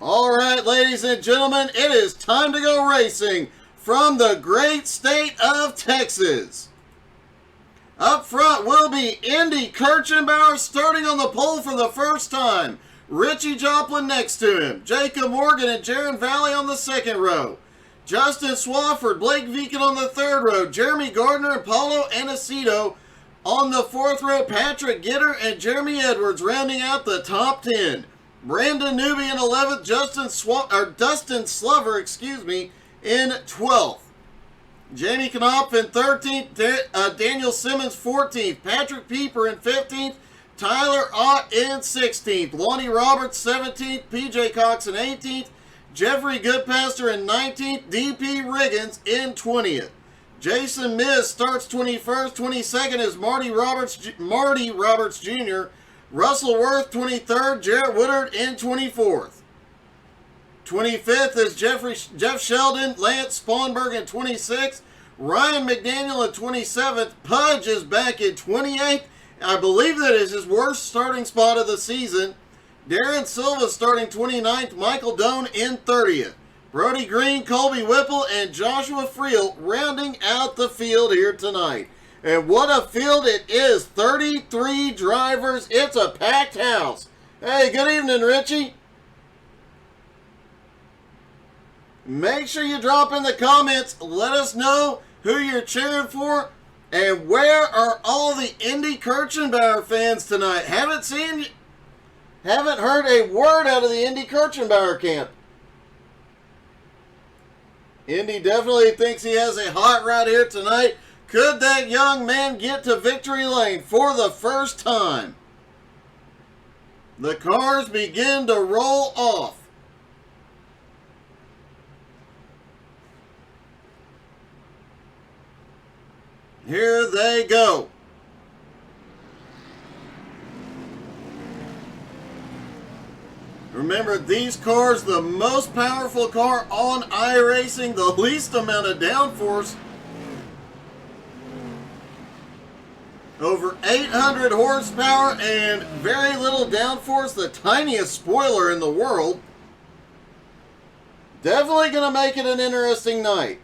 All right, ladies and gentlemen, it is time to go racing from the great state of Texas. Up front will be Andy Kirchenbauer starting on the pole for the first time. Richie Joplin next to him. Jacob Morgan and Jaron Valley on the second row. Justin Swafford, Blake Viken on the third row. Jeremy Gardner and Paulo Aniceto on the fourth row. Patrick Gitter and Jeremy Edwards rounding out the top 10. Brandon Newby in 11th, Dustin Slover, in 12th. Jamie Knopf in 13th, Daniel Simmons 14th, Patrick Pieper in 15th, Tyler Ott in 16th, Lonnie Roberts 17th, PJ Cox in 18th, Jeffrey Goodpaster in 19th, DP Riggins in 20th. Jason Miz starts 21st, 22nd is Marty Roberts Jr., Russell Worth 23rd, Jarrett Woodard in 24th. 25th is Jeff Sheldon, Lance Spawnberg in 26th, Ryan McDaniel in 27th, Pudge is back in 28th. I believe that is his worst starting spot of the season. Darren Silva starting 29th, Michael Doan in 30th. Brody Green, Colby Whipple, and Joshua Friel rounding out the field here tonight. And what a field it is. 33 drivers. It's a packed house. Hey, good evening, Richie. Make sure you drop in the comments. Let us know who you're cheering for. And where are all the Indy Kirchenbauer fans tonight? Haven't heard a word out of the Indy Kirchenbauer camp. Indy definitely thinks he has a hot rod here tonight. Could that young man get to victory lane for the first time? The cars begin to roll off. Here they go. Remember, these cars, the most powerful car on iRacing, the least amount of downforce. Over 800 horsepower and very little downforce, the tiniest spoiler in the world. Definitely going to make it an interesting night.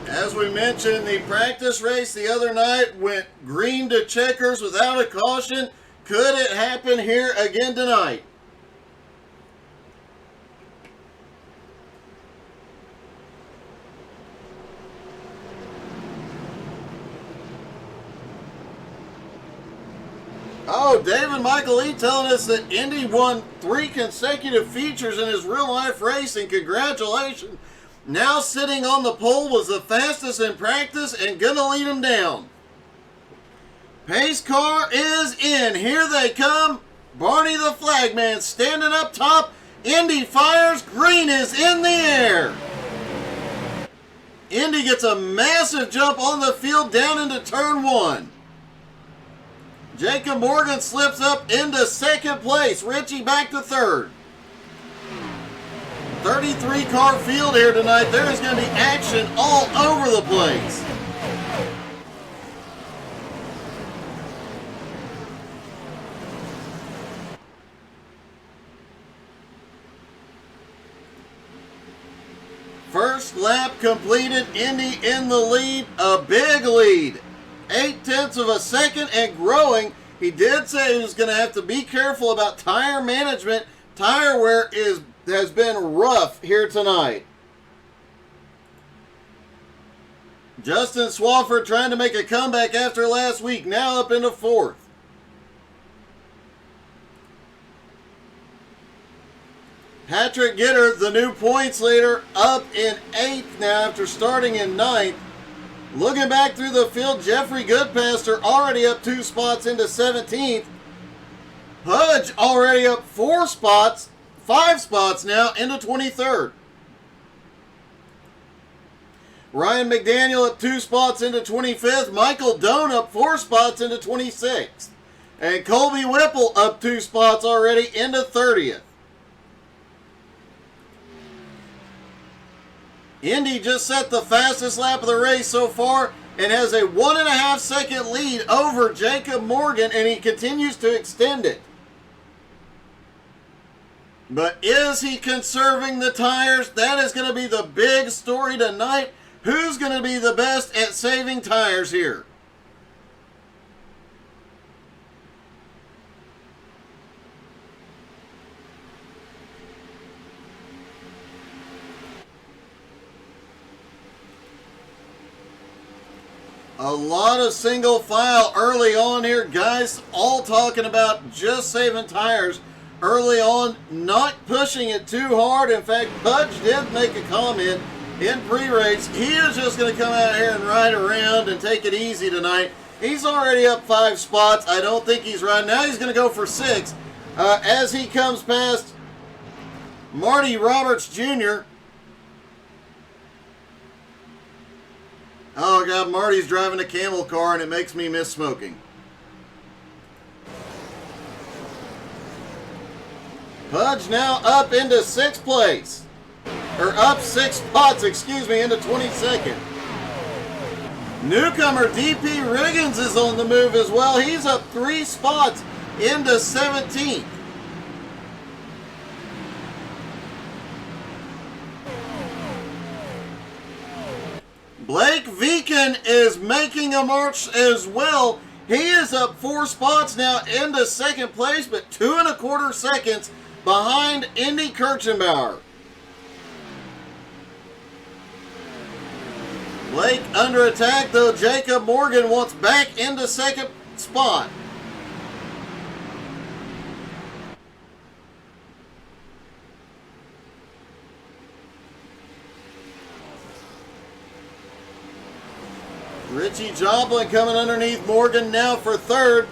As we mentioned, the practice race the other night went green to checkers without a caution. Could it happen here again tonight? Oh, David Michael E. telling us that Indy won 3 consecutive features in his real-life racing. Congratulations. Now sitting on the pole, was the fastest in practice and gonna lead him down. Pace car is in. Here they come. Barney the Flagman standing up top. Indy fires. Green is in the air. Indy gets a massive jump on the field down into turn 1. Jacob Morgan slips up into second place. Richie back to third. 33 car field here tonight. There is going to be action all over the place. First lap completed. Indy in the lead. A big lead. 0.8 of a second and growing. He did say he was going to have to be careful about tire management. Tire wear has been rough here tonight. Justin Swafford trying to make a comeback after last week. Now up into 4th. Patrick Gitter, the new points leader, up in 8th now after starting in 9th. Looking back through the field, Jeffrey Goodpaster already up 2 spots into 17th. Pudge already up 5 spots now into 23rd. Ryan McDaniel up 2 spots into 25th. Michael Doan up 4 spots into 26th. And Colby Whipple up 2 spots already into 30th. Indy just set the fastest lap of the race so far and has a 1.5 second lead over Jacob Morgan, and he continues to extend it. But is he conserving the tires? That is going to be the big story tonight. Who's going to be the best at saving tires here? A lot of single file early on here. Guys all talking about just saving tires early on, not pushing it too hard. In fact, Pudge did make a comment in pre-race. He is just going to come out here and ride around and take it easy tonight. He's already up 5 spots. I don't think he's riding. Now he's going to go for 6 as he comes past Marty Roberts Jr. Oh, God, Marty's driving a camel car, and it makes me miss smoking. Pudge now up into 6th place. Or up 6 spots, excuse me, into 22nd. Newcomer DP Riggins is on the move as well. He's up 3 spots into 17th. Blake Viken is making a march as well. He is up 4 spots now into 2nd place, but 2.25 seconds behind Indy Kirchenbauer. Blake under attack, though. Jacob Morgan wants back into 2nd spot. Richie Joplin coming underneath Morgan now for 3rd.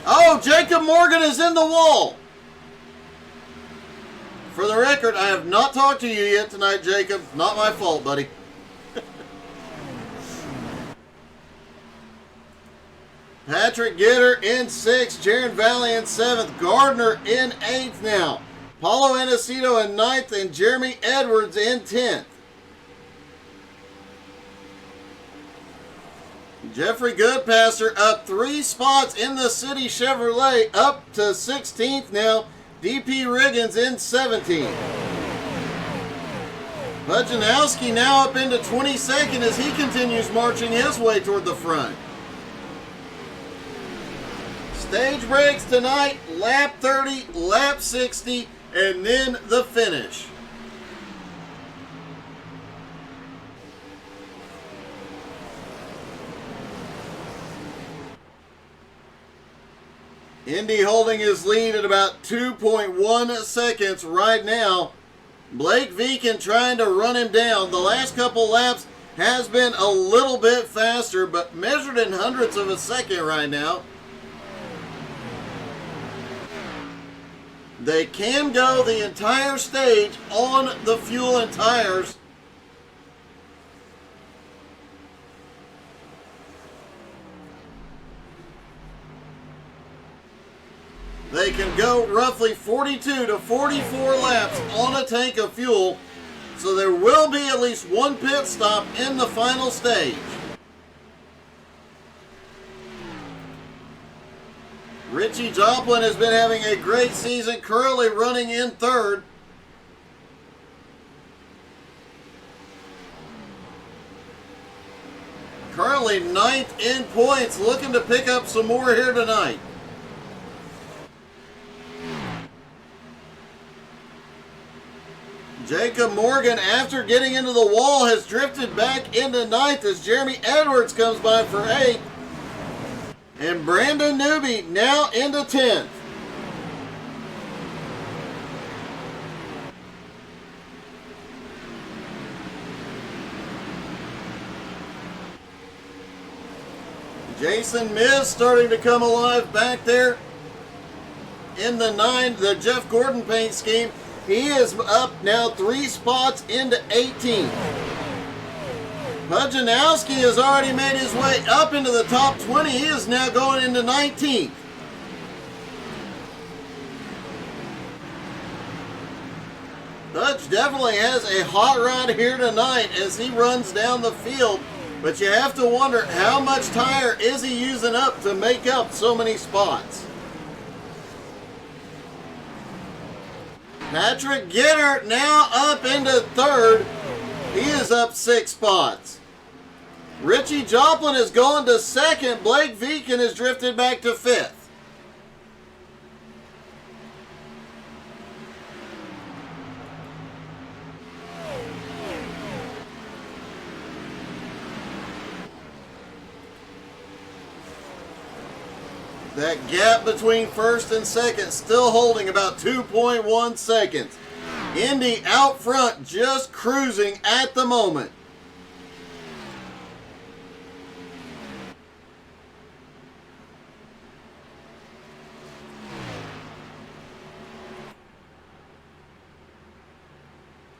Oh, Jacob Morgan is in the wall. For the record, I have not talked to you yet tonight, Jacob. Not my fault, buddy. Patrick Gitter in 6th. Jaron Valley in 7th. Gardner in 8th now. Paulo Anacito in 9th. And Jeremy Edwards in 10th. Jeffrey Goodpasser up 3 spots in the City Chevrolet, up to 16th now. DP Riggins in 17th. Nowski now up into 22nd as he continues marching his way toward the front. Stage breaks tonight, lap 30, lap 60, and then the finish. Indy holding his lead at about 2.1 seconds right now. Blake Viken trying to run him down. The last couple laps has been a little bit faster, but measured in hundredths of a second right now. They can go the entire stage on the fuel and tires. They can go roughly 42 to 44 laps on a tank of fuel, so there will be at least one pit stop in the final stage. Richie Joplin has been having a great season, currently running in 3rd. Currently 9th in points, looking to pick up some more here tonight. Jacob Morgan, after getting into the wall, has drifted back into 9th as Jeremy Edwards comes by for 8th. And Brandon Newby now into 10th. Jason Miz starting to come alive back there in the 9, the Jeff Gordon paint scheme. He is up now 3 spots into 18th. Nowski has already made his way up into the top 20. He is now going into 19th. George definitely has a hot rod here tonight as he runs down the field. But you have to wonder how much tire is he using up to make up so many spots. Patrick Gitter now up into third. He is up 6 spots. Richie Joplin has gone to second. Blake Veakin has drifted back to 5th. That gap between first and second still holding about 2.1 seconds. Indy out front, just cruising at the moment.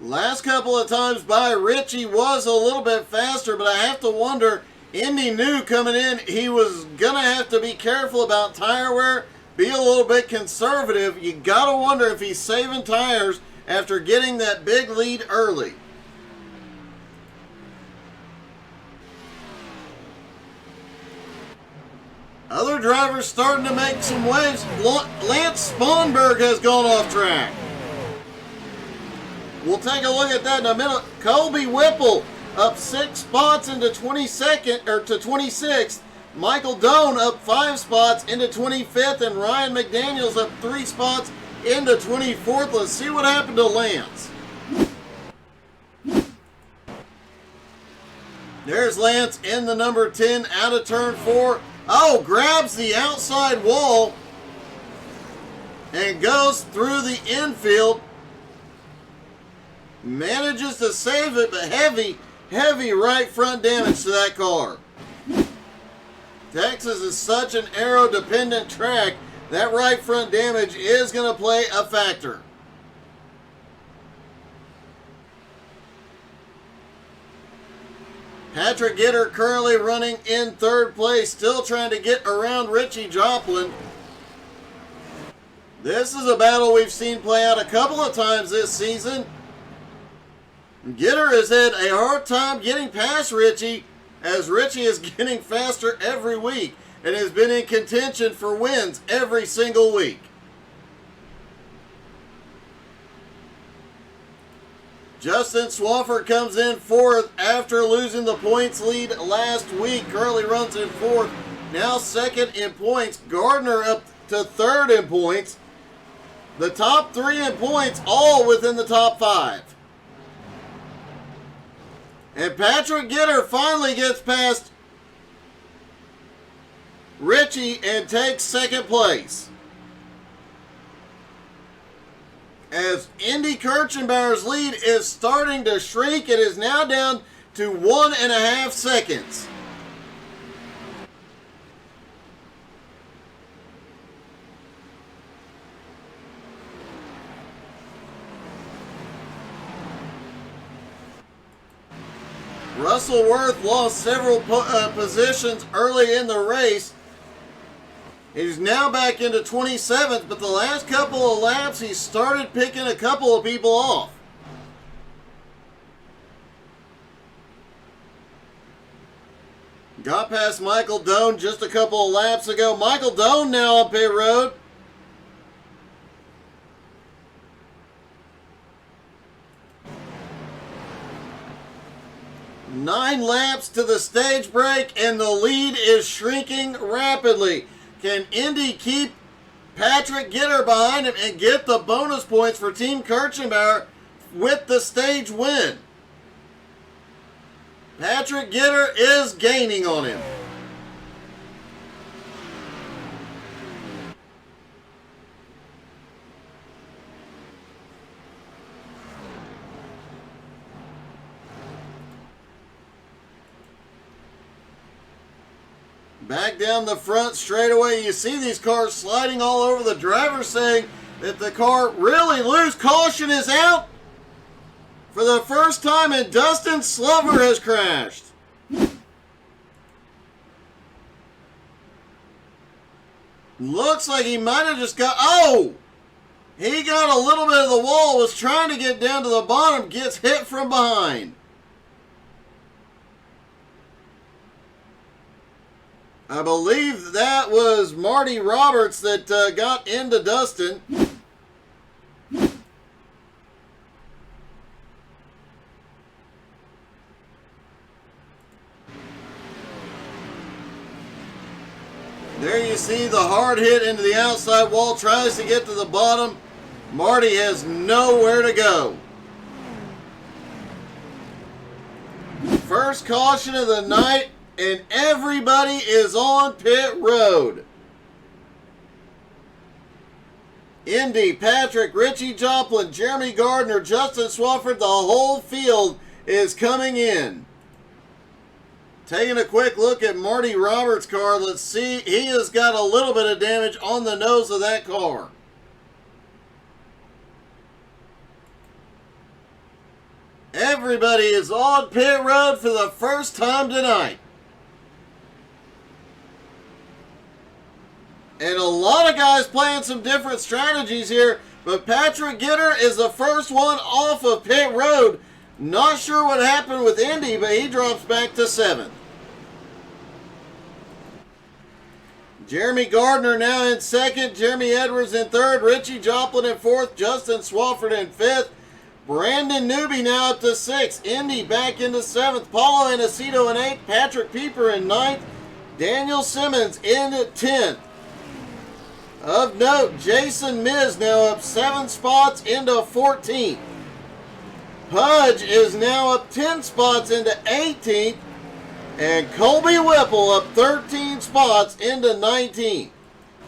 Last couple of times by Richie was a little bit faster, but I have to wonder, Indy knew coming in he was going to have to be careful about tire wear, be a little bit conservative. You got to wonder if he's saving tires after getting that big lead early. Other drivers starting to make some waves. Lance Sponberg has gone off track. We'll take a look at that in a minute. Colby Whipple up 6 spots into 22nd or to 26th. Michael Doan up 5 spots into 25th, and Ryan McDaniels up 3 spots into 24th. Let's see what happened to Lance. There's Lance in the number 10 out of turn 4. Oh, grabs the outside wall and goes through the infield. Manages to save it, but heavy right front damage to that car. Texas is such an aero-dependent track, that right front damage is going to play a factor. Patrick Gitter currently running in third place, still trying to get around Richie Joplin. This is a battle we've seen play out a couple of times this season. Gitter has had a hard time getting past Richie, as Richie is getting faster every week and has been in contention for wins every single week. Justin Swafford comes in 4th after losing the points lead last week. Currently runs in 4th, now 2nd in points. Gardner up to 3rd in points. The top 3 in points all within the top 5. And Patrick Gitter finally gets past Richie and takes 2nd place. As Indy Kirchenbauer's lead is starting to shrink, it is now down to 1.5 seconds. Russell Worth lost several positions early in the race. He's now back into 27th, but the last couple of laps he started picking a couple of people off. Got past Michael Doan just a couple of laps ago. Michael Doan now on pit road. Nine laps to the stage break, and the lead is shrinking rapidly. Can Indy keep Patrick Gitter behind him and get the bonus points for Team Kirchenbauer with the stage win? Patrick Gitter is gaining on him. Back down the front straightaway, you see these cars sliding all over. The driver saying that the car really loose. Caution is out for the first time, and Dustin Slover has crashed. Looks like he might have just got... Oh! He got a little bit of the wall, was trying to get down to the bottom, gets hit from behind. I believe that was Marty Roberts that got into Dustin. There you see the hard hit into the outside wall, tries to get to the bottom. Marty has nowhere to go. First caution of the night, and everybody is on pit road. Indy, Patrick, Richie Joplin, Jeremy Gardner, Justin Swafford, the whole field is coming in. Taking a quick look at Marty Roberts' car, let's see, he has got a little bit of damage on the nose of that car. Everybody is on pit road for the first time tonight. And a lot of guys playing some different strategies here, but Patrick Gitter is the first one off of pit road. Not sure what happened with Indy, but he drops back to 7th. Jeremy Gardner now in 2nd, Jeremy Edwards in 3rd, Richie Joplin in 4th, Justin Swafford in 5th, Brandon Newby now up to 6th, Indy back into 7th, Paulo Anacito in 8th, Patrick Pieper in 9th, Daniel Simmons in 10th. Of note, Jason Miz now up 7 spots into 14th. Pudge is now up 10 spots into 18th. And Colby Whipple up 13 spots into 19th.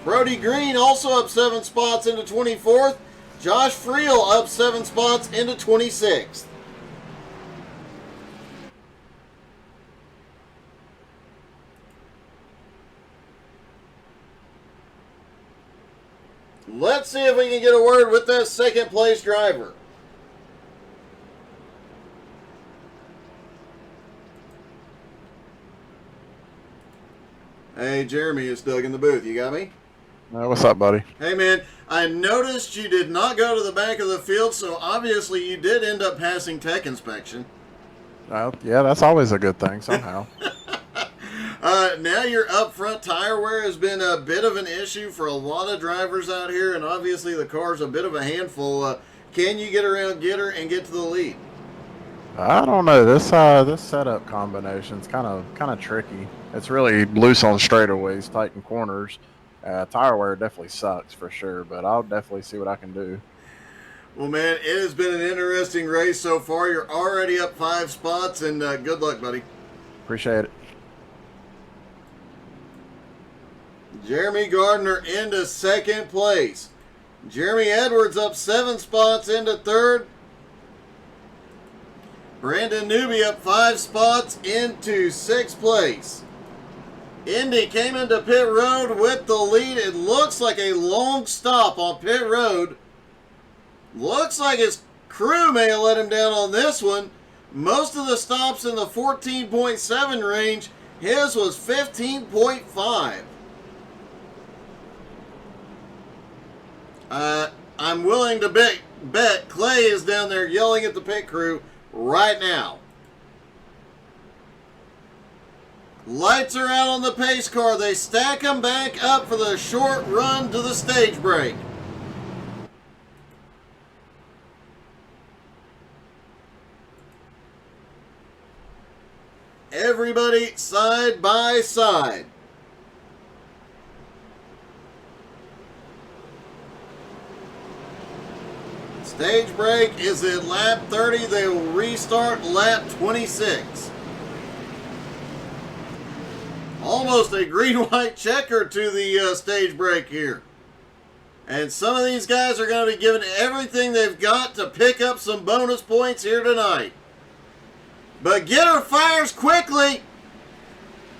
Brody Green also up 7 spots into 24th. Josh Friel up 7 spots into 26th. Let's see if we can get a word with that second place driver. Hey, Jeremy, it's Doug in the booth. You got me? What's up, buddy? Hey, man, I noticed you did not go to the back of the field, so obviously you did end up passing tech inspection. Well, yeah, that's always a good thing somehow. Now your up front tire wear has been a bit of an issue for a lot of drivers out here, and obviously the car's a bit of a handful. Can you get around Gitter and get to the lead? I don't know. This setup combination's kind of tricky. It's really loose on straightaways, tight in corners. Tire wear definitely sucks for sure, but I'll definitely see what I can do. Well, man, it has been an interesting race so far. You're already up 5 spots, and good luck, buddy. Appreciate it. Jeremy Gardner into 2nd place. Jeremy Edwards up 7 spots into 3rd. Brandon Newby up 5 spots into 6th place. Indy came into pit road with the lead. It looks like a long stop on pit road. Looks like his crew may have let him down on this one. Most of the stops in the 14.7 range. His was 15.5. I'm willing to bet Clay is down there yelling at the pit crew right now. Lights are out on the pace car. They stack them back up for the short run to the stage break. Everybody side by side. Stage break is at lap 30. They will restart lap 26. Almost a green-white checker to the stage break here. And some of these guys are going to be giving everything they've got to pick up some bonus points here tonight. But Gitter fires quickly.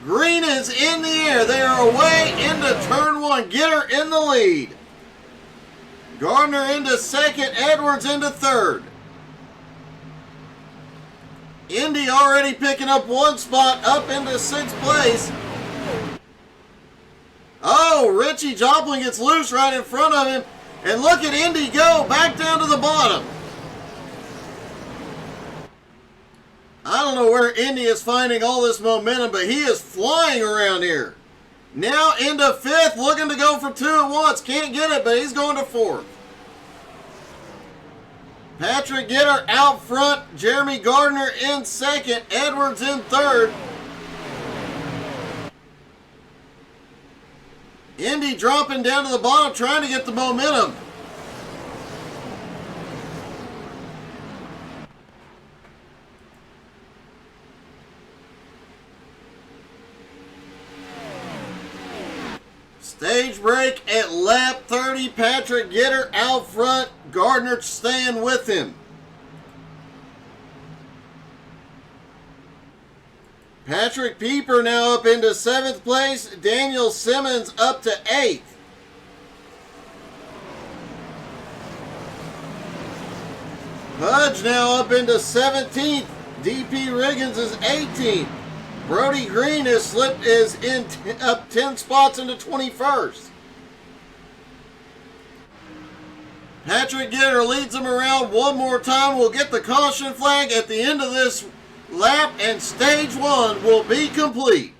Green is in the air. They are away into turn 1. Gitter in the lead. Gardner into 2nd. Edwards into 3rd. Indy already picking up 1 spot up into 6th place. Oh, Richie Joplin gets loose right in front of him. And look at Indy go back down to the bottom. I don't know where Indy is finding all this momentum, but he is flying around here. Now into fifth, looking to go for 2 at once. Can't get it, but he's going to fourth. Patrick Gitter out front. Jeremy Gardner in second. Edwards in third. Indy dropping down to the bottom, trying to get the momentum. Stage break at lap 30. Patrick Gitter out front. Gardner staying with him. Patrick Pieper now up into 7th place. Daniel Simmons up to 8th. Pudge now up into 17th. DP Riggins is 18th. Brody Green is up 10 spots into 21st. Patrick Gitter leads him around one more time. We'll get the caution flag at the end of this lap, and stage 1 will be complete.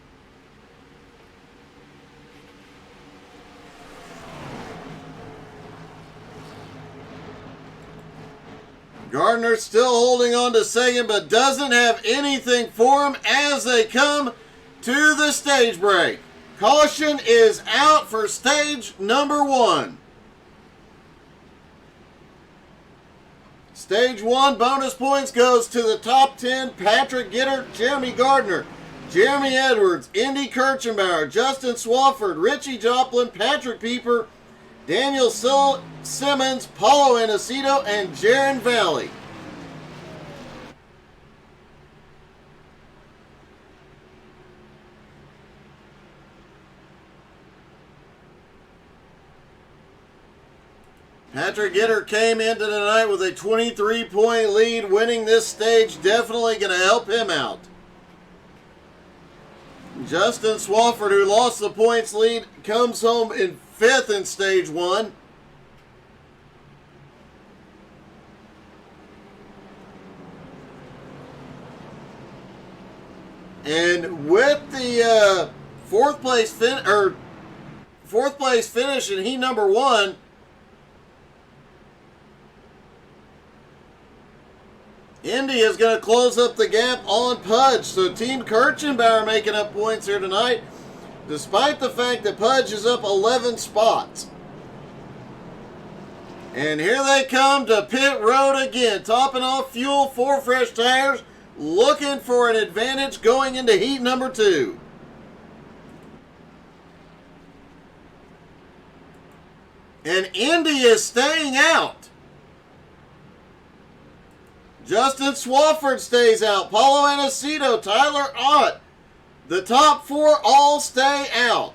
Gardner still holding on to second, but doesn't have anything for him as they come to the stage break. Caution is out for stage number 1. Stage 1 bonus points goes to the top 10. Patrick Gitter, Jeremy Gardner, Jeremy Edwards, Indy Kirchenbauer, Justin Swafford, Richie Joplin, Patrick Pieper, Daniel Simmons, Paulo Anacito, and Jaron Valley. Patrick Gitter came into tonight with a 23-point lead. Winning this stage definitely going to help him out. Justin Swafford, who lost the points lead, comes home in 5th in stage 1. And with the fourth place finish in heat number 1, Indy is going to close up the gap on Pudge. So Team Kirchenbauer making up points here tonight, despite the fact that Pudge is up 11 spots. And here they come to pit road again, topping off fuel, 4 fresh tires, looking for an advantage going into heat number 2. And Indy is staying out. Justin Swafford stays out. Paulo Anacito, Tyler Ott. The top 4 all stay out.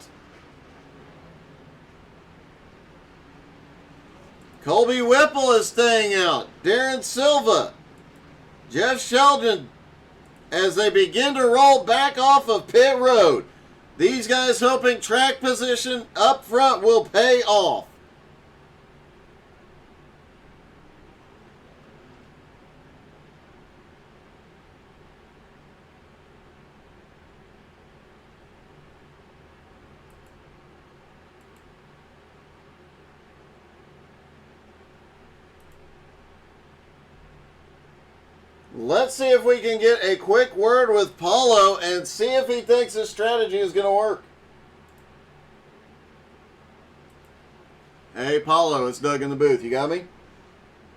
Colby Whipple is staying out. Darren Silva. Jeff Sheldon as they begin to roll back off of pit road. These guys hoping track position up front will pay off. Let's see if we can get a quick word with Paulo and see if he thinks his strategy is going to work. Hey, Paulo, it's Doug in the booth. You got me?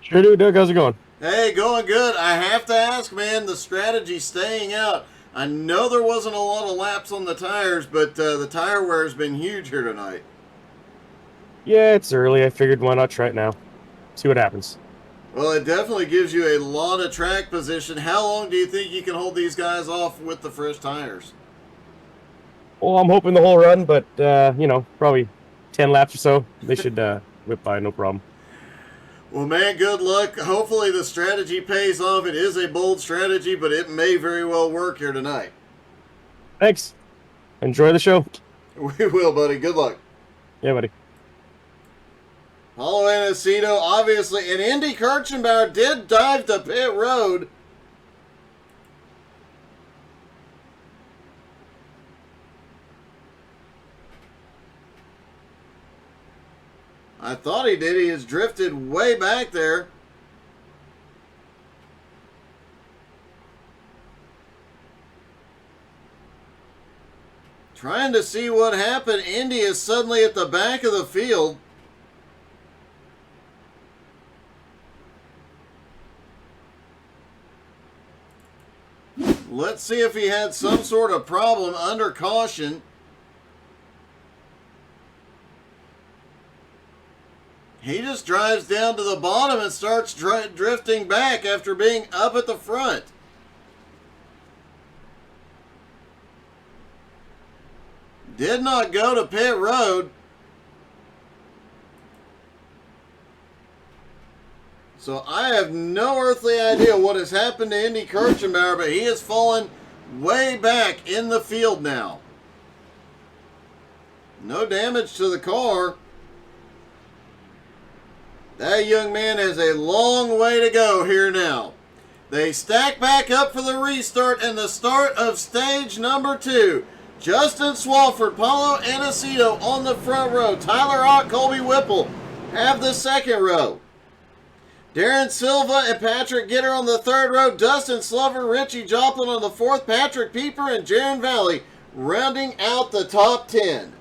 Sure do, Doug. How's it going? Hey, going good. I have to ask, man, the strategy staying out. I know there wasn't a lot of laps on the tires, but the tire wear has been huge here tonight. Yeah, it's early. I figured why not try it now. See what happens. Well, it definitely gives you a lot of track position. How long do you think you can hold these guys off with the fresh tires? Well, I'm hoping the whole run, but, probably 10 laps or so. They should whip by, no problem. Well, man, good luck. Hopefully the strategy pays off. It is a bold strategy, but it may very well work here tonight. Thanks. Enjoy the show. We will, buddy. Good luck. Yeah, buddy. Paulo Aniceto, obviously, and Indy Kirchenbauer did dive to pit road. I thought he did. He has drifted way back there. Trying to see what happened. Indy is suddenly at the back of the field. Let's see if he had some sort of problem under caution. He just drives down to the bottom and starts drifting back after being up at the front. Did not go to pit road. So I have no earthly idea what has happened to Indy Kirchenbauer, but he has fallen way back in the field now. No damage to the car. That young man has a long way to go here now. They stack back up for the restart and the start of stage number 2. Justin Swafford, Paulo Aniceto on the front row. Tyler Ott, Colby Whipple have the second row. Darren Silva and Patrick Gitter on the third row. Dustin Slover, Richie Joplin on the fourth. Patrick Pieper and Jaron Valley rounding out the top 10.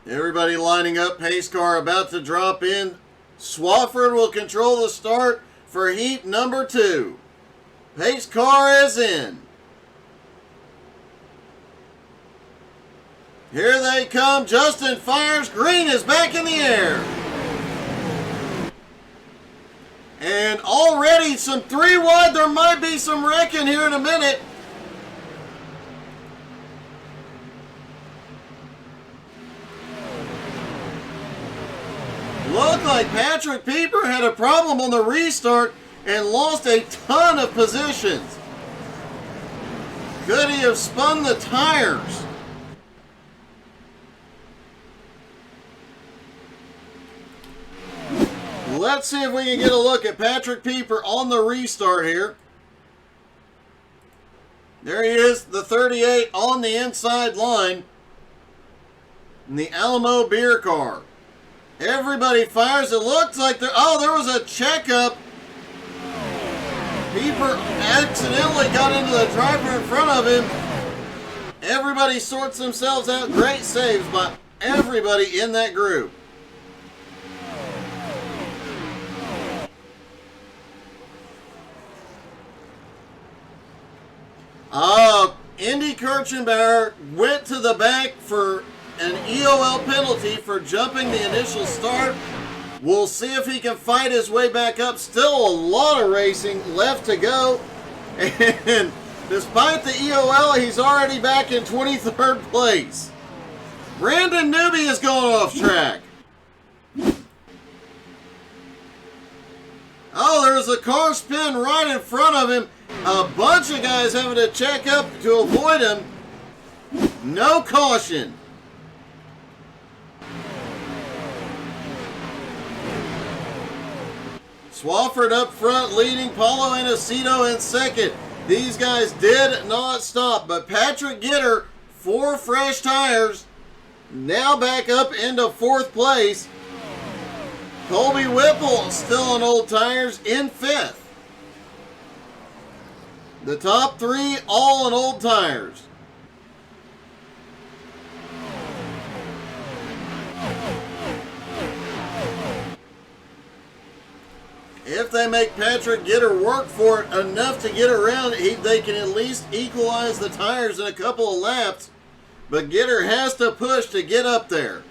Everybody lining up. Pace car about to drop in. Swafford will control the start for heat number 2. Pace car is in. Here they come. Justin fires. Green is back in the air. And already some 3 wide. There might be some wrecking here in a minute. Looked like Patrick Pieper had a problem on the restart and lost a ton of positions. Could he have spun the tires? Let's see if we can get a look at Patrick Pieper on the restart here. There he is, the 38 on the inside line in the Alamo beer car. Everybody fires. It looks like there was a checkup. Pieper accidentally got into the driver in front of him. Everybody sorts themselves out. Great saves by everybody in that group. Indy Kirchenbauer went to the back for an EOL penalty for jumping the initial start. We'll see if he can fight his way back up. Still a lot of racing left to go. And despite the EOL, he's already back in 23rd place. Brandon Newby is going off track. Oh, there's a car spin right in front of him. A bunch of guys having to check up to avoid him. No caution. Swafford up front leading, Paulo Aniceto in second. These guys did not stop, but Patrick Gitter, 4 fresh tires, now back up into 4th place. Colby Whipple still on old tires in 5th. The top 3 all on old tires. If they make Patrick Gitter work for it enough to get around, they can at least equalize the tires in a couple of laps. But Gitter has to push to get up there.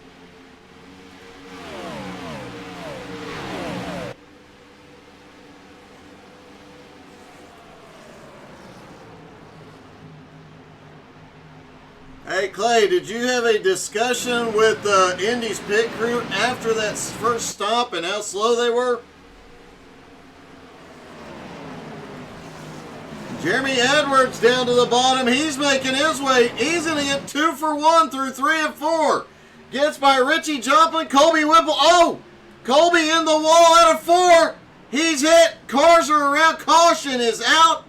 Hey Clay, did you have a discussion with Indy's pit crew after that first stop and how slow they were? Jeremy Edwards down to the bottom. He's making his way. He's going to get 2 for 1 through 3 of 4. Gets by Richie Joplin. Colby Whipple. Oh! Colby in the wall out of 4. He's hit. Cars are around. Caution is out.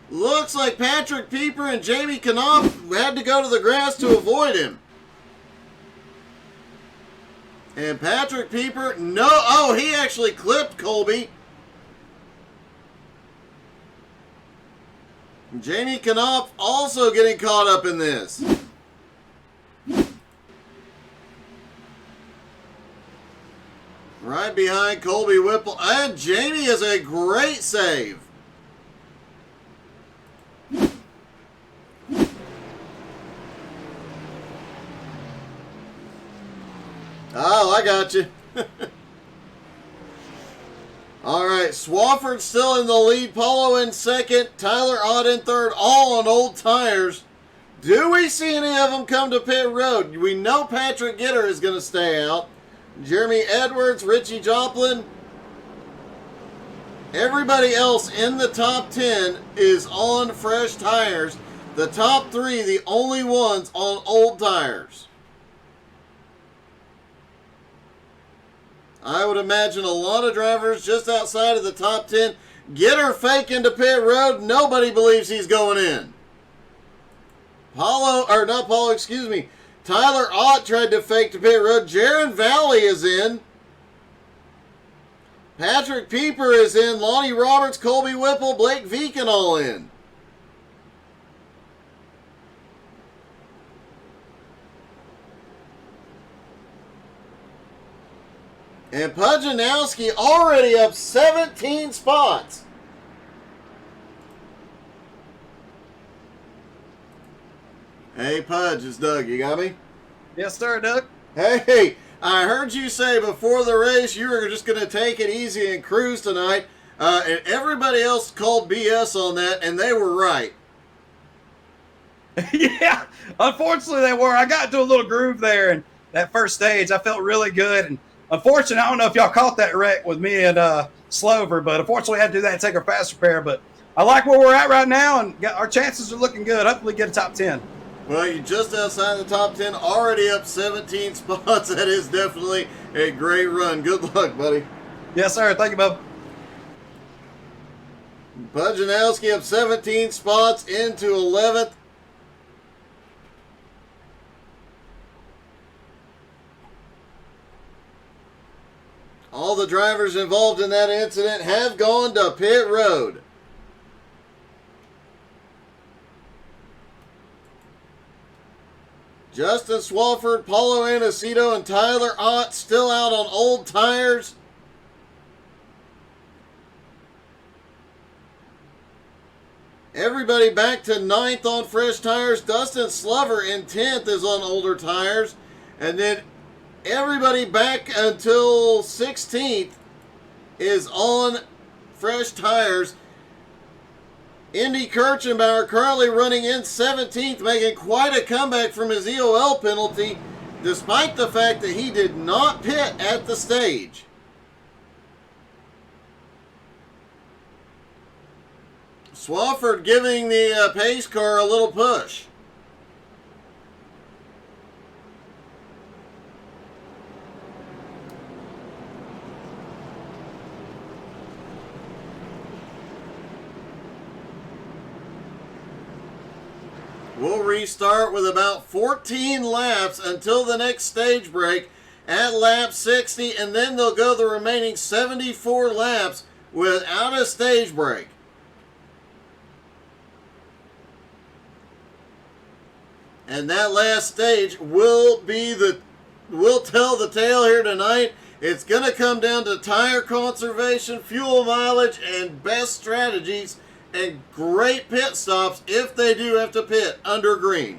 Looks like Patrick Pieper and Jamie Knopf had to go to the grass to avoid him. And Patrick Pieper, no, oh, he actually clipped Colby. Jamie Knopf also getting caught up in this. Right behind Colby Whipple. And Jamie is a great save. Oh, I got you. All right, Swafford still in the lead. Paulo in second. Tyler Ott in third. All on old tires. Do we see any of them come to pit road? We know Patrick Gitter is going to stay out. Jeremy Edwards, Richie Joplin. Everybody else in the top 10 is on fresh tires. The top 3, the only ones on old tires. I would imagine a lot of drivers just outside of the top 10. Gitter fake into pit road. Nobody believes he's going in. Tyler Ott tried to fake to pit road. Jaron Valley is in. Patrick Pieper is in. Lonnie Roberts, Colby Whipple, Blake Veecken all in. And Nowski already up 17 spots. Hey, Pudge, it's Doug. You got me? Yes, sir, Doug. Hey, I heard you say before the race you were just going to take it easy and cruise tonight. And everybody else called BS on that, and they were right. Yeah, unfortunately they were. I got into a little groove there in that first stage. I felt really good. And unfortunately, I don't know if y'all caught that wreck with me and Slover, but unfortunately I had to do that and take our fast repair. But I like where we're at right now, and our chances are looking good. Hopefully get a top 10. Well, you're just outside the top 10, already up 17 spots. That is definitely a great run. Good luck, buddy. Yes, sir. Thank you, Bub. Pujanowski up 17 spots into 11th. All the drivers involved in that incident have gone to pit road. Justin Swafford, Paulo Anacito, and Tyler Ott still out on old tires. Everybody back to 9th on fresh tires. Dustin Slover in 10th is on older tires. And then everybody back until 16th is on fresh tires. Indy Kirchenbauer currently running in 17th, making quite a comeback from his EOL penalty, despite the fact that he did not pit at the stage. Swafford giving the pace car a little push. We'll restart with about 14 laps until the next stage break at lap 60, and then they'll go the remaining 74 laps without a stage break. And that last stage will tell the tale here tonight. It's going to come down to tire conservation, fuel mileage, and best strategies, and great pit stops if they do have to pit under green.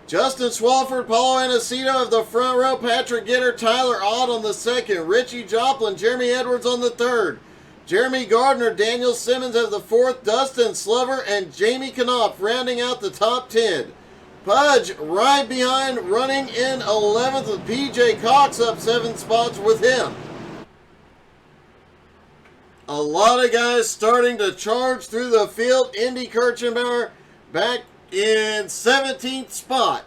Justin Swafford, Paulo Anacito of the front row, Patrick Gitter, Tyler Ott on the second, Richie Joplin, Jeremy Edwards on the third, Jeremy Gardner, Daniel Simmons of the fourth, Dustin Slover, and Jamie Knopf rounding out the top 10. Pudge right behind, running in 11th with PJ Cox up 7 spots with him. A lot of guys starting to charge through the field. Indy Kirchenbauer back in 17th spot.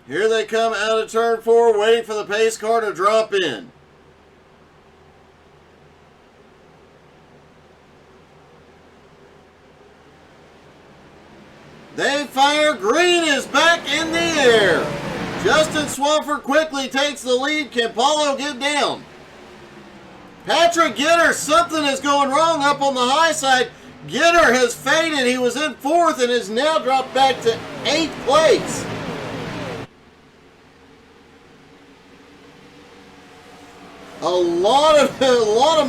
Here they come out of turn 4, waiting for the pace car to drop in. They fire. Green is back in the air. Justin Swafford quickly takes the lead. Can Paulo get down? Patrick Gitter, something is going wrong up on the high side. Gitter has faded. He was in 4th and is now dropped back to 8th place. A lot of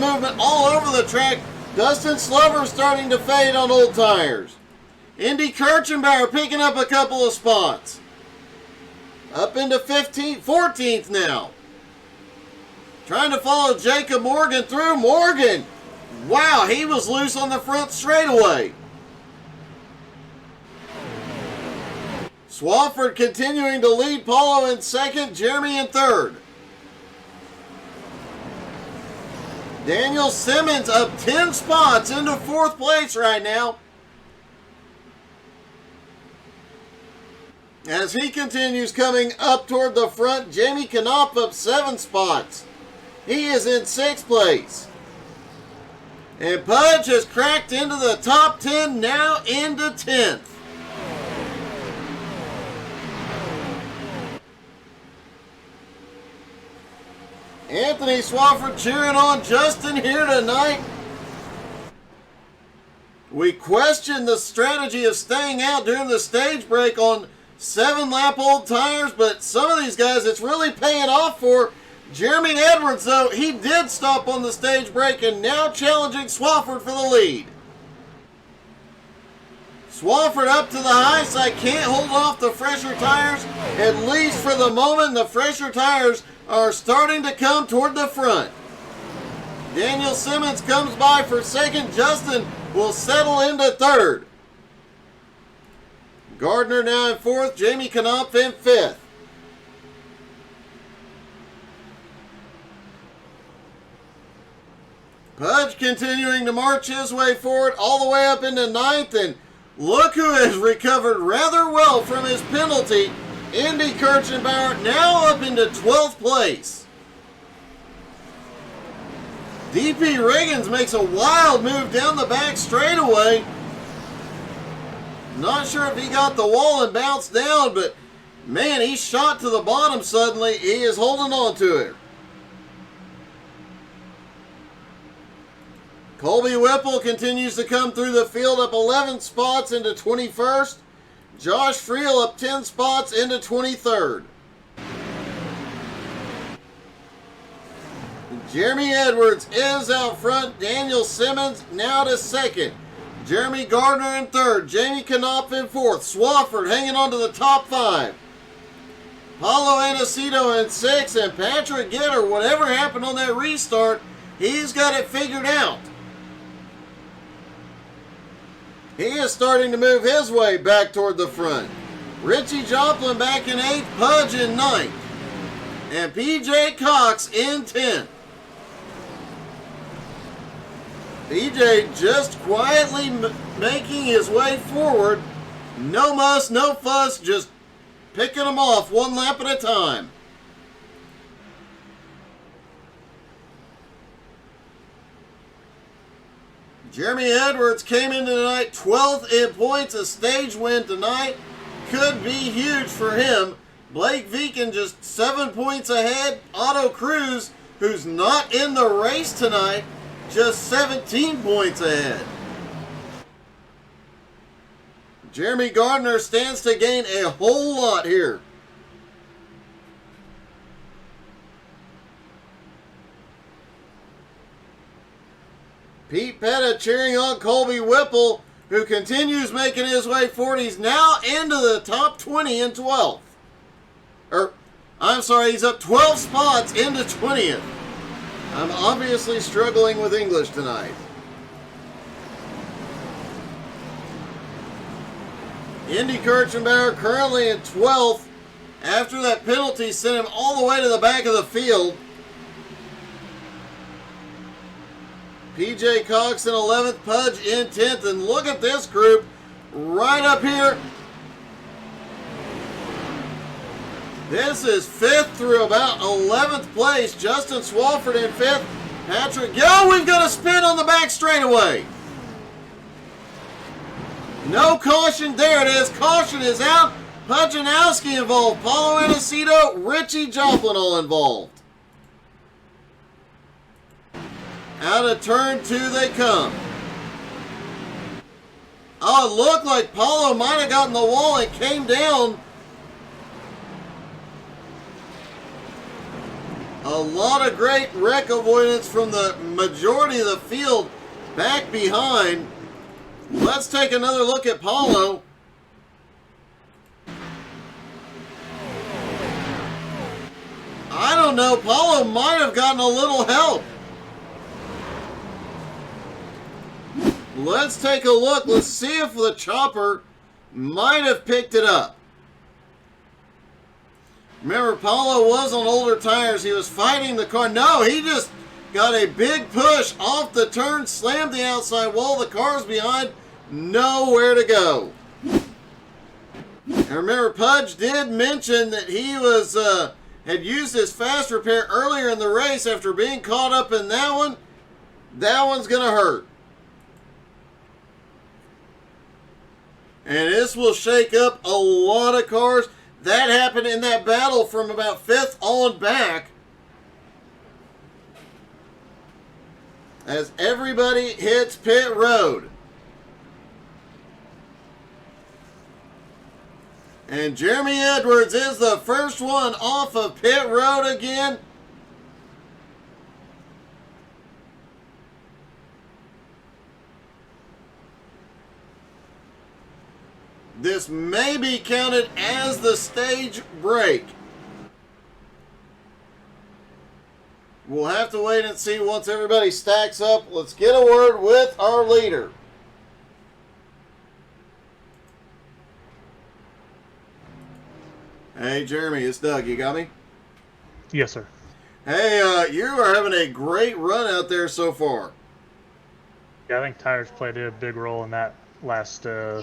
movement all over the track. Dustin Slover starting to fade on old tires. Indy Kirchenbauer picking up a couple of spots. Up into 15th, 14th now. Trying to follow Jacob Morgan through. Morgan, wow, he was loose on the front straightaway. Swafford continuing to lead. Paulo in 2nd, Jeremy in 3rd. Daniel Simmons up 10 spots into 4th place right now. As he continues coming up toward the front, Jamie Knopf up 7 spots. He is in 6th place. And Pudge has cracked into the top 10, now into 10th. Anthony Swafford cheering on Justin here tonight. We questioned the strategy of staying out during the stage break on 7-lap old tires, but some of these guys, it's really paying off for. Jeremy Edwards, though, he did stop on the stage break and now challenging Swafford for the lead. Swafford up to the high side, can't hold off the fresher tires. At least for the moment, the fresher tires are starting to come toward the front. Daniel Simmons comes by for 2nd. Justin will settle into 3rd. Gardner now in 4th. Jamie Knopf in 5th. Pudge continuing to march his way forward all the way up into 9th. And look who has recovered rather well from his penalty. Indy Kirchenbauer now up into 12th place. DP Riggins makes a wild move down the back straightaway. Not sure if he got the wall and bounced down, but man, he shot to the bottom suddenly. He is holding on to it. Colby Whipple continues to come through the field up 11 spots into 21st. Josh Friel up 10 spots into 23rd. Jeremy Edwards is out front. Daniel Simmons now to 2nd. Jeremy Gardner in 3rd. Jamie Knopf in 4th. Swafford hanging on to the top 5. Paulo Anacito in 6th. And Patrick Gitter, whatever happened on that restart, he's got it figured out. He is starting to move his way back toward the front. Richie Joplin back in 8th, Pudge in 9th, and PJ Cox in 10th. PJ just quietly making his way forward. No muss, no fuss, just picking them off one lap at a time. Jeremy Edwards came into tonight 12th in points. A stage win tonight could be huge for him. Blake Veakin just 7 points ahead. Otto Cruz, who's not in the race tonight, just 17 points ahead. Jeremy Gardner stands to gain a whole lot here. Pete Pettit cheering on Colby Whipple, who continues making his way forward. He's now into the top 20 in 12th. I'm sorry, he's up 12 spots into 20th. I'm obviously struggling with English tonight. Indy Kirchenbauer currently in 12th after that penalty sent him all the way to the back of the field. PJ Cox in 11th, Pudge in 10th, and look at this group right up here. This is 5th through about 11th place. Justin Swafford in 5th. Patrick, we've got a spin on the back straightaway. No caution. There it is. Caution is out. Pudge and Nowski involved. Paulo Anacito, Richie Joplin all involved. Out of turn 2 they come. Oh, it looked like Paulo might have gotten the wall and came down. A lot of great wreck avoidance from the majority of the field back behind. Let's take another look at Paulo. I don't know. Paulo might have gotten a little help. Let's take a look. Let's see if the chopper might have picked it up. Remember, Paulo was on older tires. He was fighting the car. No, he just got a big push off the turn, slammed the outside wall. The car's behind, nowhere to go. And remember, Pudge did mention that he was had used his fast repair earlier in the race after being caught up in that one. That one's going to hurt. And this will shake up a lot of cars. That happened in that battle from about 5th on back. As everybody hits pit road. And Jeremy Edwards is the first one off of pit road again. This may be counted as the stage break. We'll have to wait and see once everybody stacks up. Let's get a word with our leader. Hey, Jeremy, it's Doug. You got me? Yes, sir. Hey, you are having a great run out there so far. Yeah, I think tires played a big role in that last 12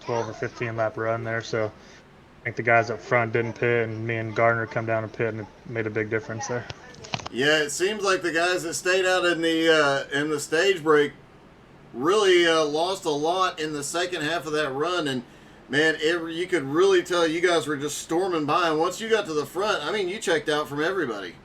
or 15 lap run there. So I think the guys up front didn't pit, and me and Gardner come down and pit, and it made a big difference there. Yeah, it seems like the guys that stayed out in the stage break really lost a lot in the second half of that run, and man, you could really tell you guys were just storming by. And once you got to the front, I mean, you checked out from everybody.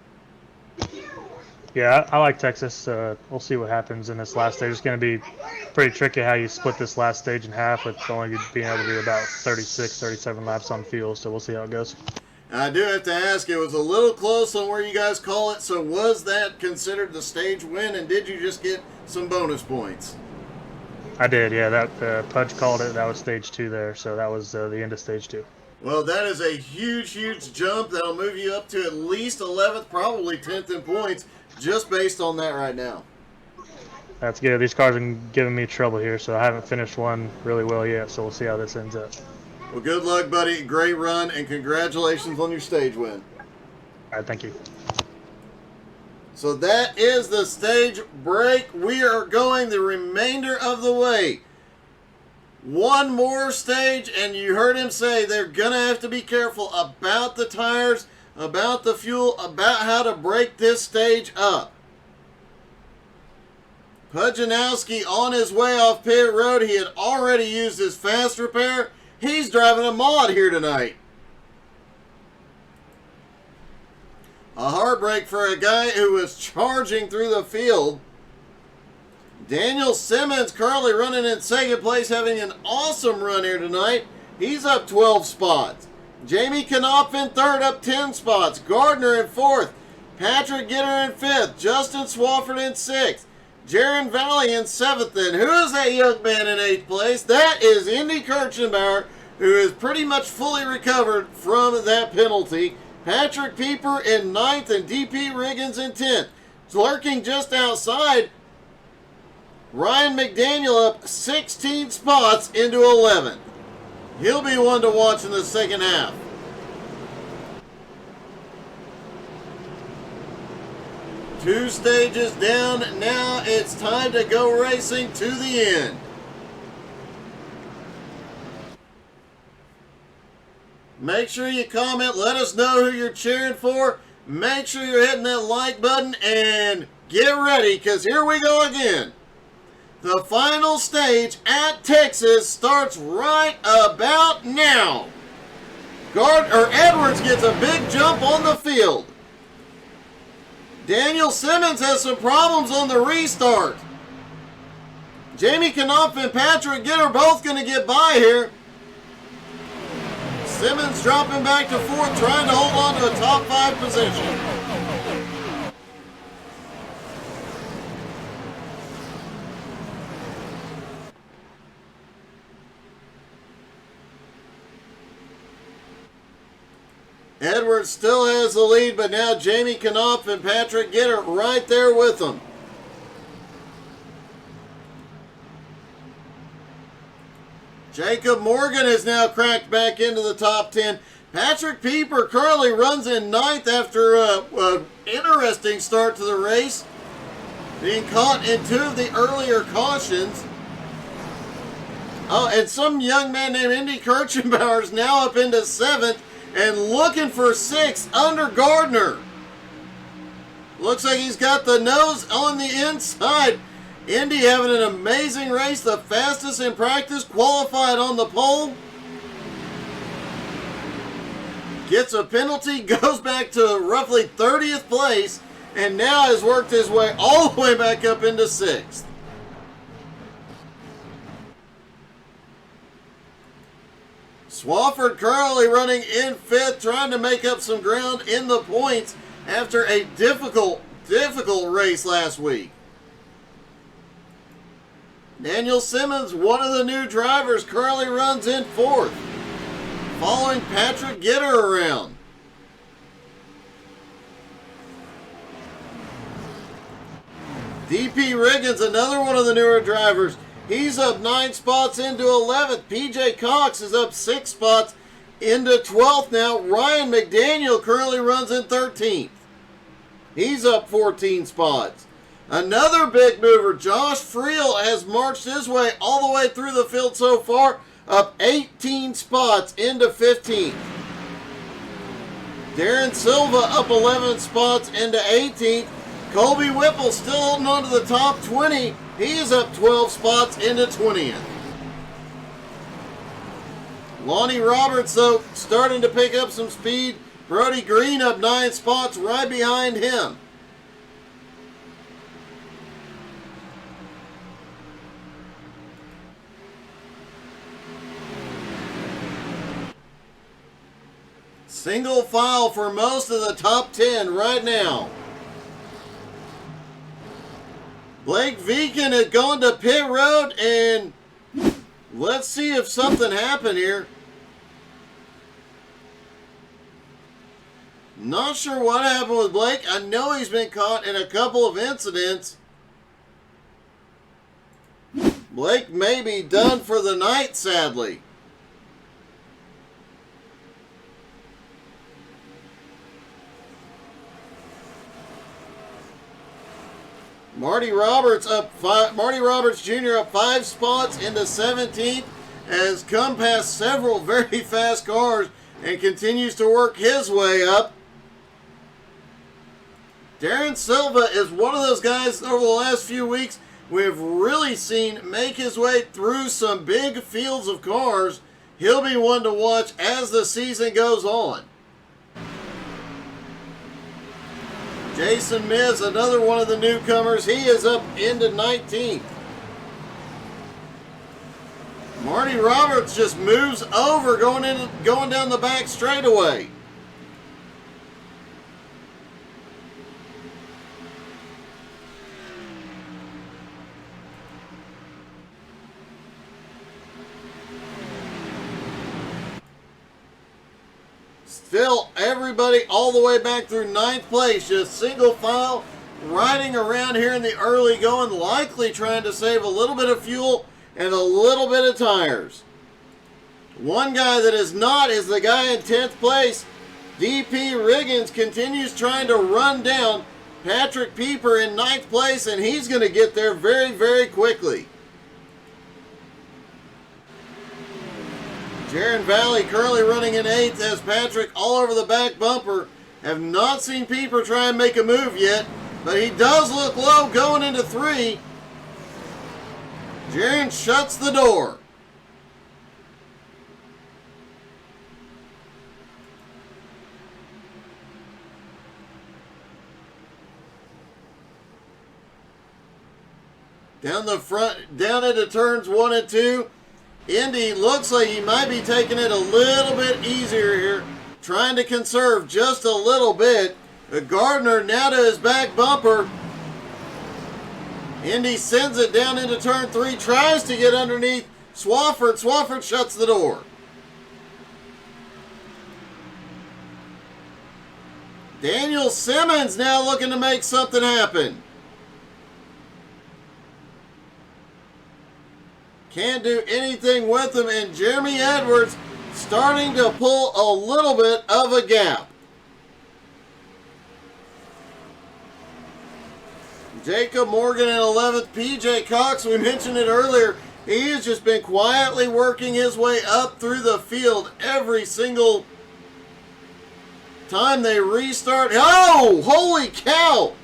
Yeah, I like Texas. We'll see what happens in this last stage. It's going to be pretty tricky how you split this last stage in half with only being able to do about 36, 37 laps on fuel. So we'll see how it goes. I do have to ask, it was a little close on where you guys call it. So was that considered the stage win, and did you just get some bonus points? I did, yeah. That Pudge called it. That was stage 2 there. So that was the end of stage 2. Well, that is a huge, huge jump. That'll move you up to at least 11th, probably 10th in points, just based on that right now. That's good. These cars are giving me trouble here, so I haven't finished one really well yet, so we'll see how this ends up. Well, good luck, buddy. Great run, and congratulations on your stage win. All right, thank you. So that is the stage break. We are going the remainder of the way. One more stage, and you heard him say they're going to have to be careful about the tires, about the fuel, about how to break this stage up. Pudjanowski on his way off pit road. He had already used his fast repair. He's driving a mod here tonight. A heartbreak for a guy who was charging through the field. Daniel Simmons currently running in second place, having an awesome run here tonight. He's up 12 spots. Jamie Knopf in third, up 10 spots. Gardner in fourth. Patrick Gitter in fifth. Justin Swafford in sixth. Jaron Valley in seventh. And who is that young man in eighth place? That is Indy Kirchenbauer, who is pretty much fully recovered from that penalty. Patrick Pieper in ninth and DP Riggins in 10th. Lurking just outside, Ryan McDaniel up 16 spots into 11th. He'll be one to watch in the second half. Two stages down. Now it's time to go racing to the end. Make sure you comment. Let us know who you're cheering for. Make sure you're hitting that like button and get ready, because here we go again. The final stage at Texas starts right about now. Edwards gets a big jump on the field. Daniel Simmons has some problems on the restart. Jamie Knopf and Patrick Gitter both going to get by here. Simmons dropping back to fourth, trying to hold on to a top 5 position. Edwards still has the lead, but now Jamie Knopf and Patrick Gitter right there with him. Jacob Morgan is now cracked back into the top 10. Patrick Pieper currently runs in 9th after an interesting start to the race, being caught in 2 of the earlier cautions. Oh, and some young man named Indy Kirchenbauer is now up into 7th and looking for 6th under Gardner. Looks like he's got the nose on the inside. Indy having an amazing race, the fastest in practice, qualified on the pole. Gets a penalty, goes back to roughly 30th place, and now has worked his way all the way back up into 6th. Swafford currently running in 5th, trying to make up some ground in the points after a difficult race last week. Daniel Simmons, one of the new drivers, currently runs in 4th, following Patrick Gitter around. DP Riggins, another one of the newer drivers, he's up 9 spots into 11th. PJ Cox is up 6 spots into 12th now. Ryan McDaniel currently runs in 13th. He's up 14 spots. Another big mover, Josh Friel, has marched his way all the way through the field so far, up 18 spots into 15th. Darren Silva up 11 spots into 18th. Colby Whipple still holding on to the top 20. He is up 12 spots into 20th. Lonnie Roberts, though, starting to pick up some speed. Brody Green up 9 spots right behind him. Single file for most of the top 10 right now. Blake Vegan had gone to pit road, and let's see if something happened here. Not sure what happened with Blake. I know he's been caught in a couple of incidents. Blake may be done for the night, sadly. Marty Roberts Jr. up 5 spots into 17th, has come past several very fast cars and continues to work his way up. Darren Silva is one of those guys over the last few weeks we've really seen make his way through some big fields of cars. He'll be one to watch as the season goes on. Jason Miz, another one of the newcomers, he is up into 19th. Marty Roberts just moves over, going down the back straightaway. Still, everybody all the way back through 9th place, just single file riding around here in the early going, likely trying to save a little bit of fuel and a little bit of tires. One guy that is not is the guy in 10th place. DP Riggins continues trying to run down Patrick Pieper in 9th place, and he's going to get there very, very quickly. Jaron Valley currently running in 8th as Patrick all over the back bumper. Have not seen Pieper try and make a move yet, but he does look low going into 3. Jaron shuts the door. Down the front, down into turns 1 and 2. Indy looks like he might be taking it a little bit easier here, trying to conserve just a little bit. Gardner now to his back bumper. Indy sends it down into turn 3, tries to get underneath Swafford. Swafford shuts the door. Daniel Simmons now looking to make something happen. Can't do anything with him, and Jeremy Edwards starting to pull a little bit of a gap. Jacob Morgan in 11th. PJ Cox, we mentioned it earlier, he has just been quietly working his way up through the field every single time they restart. Oh, holy cow!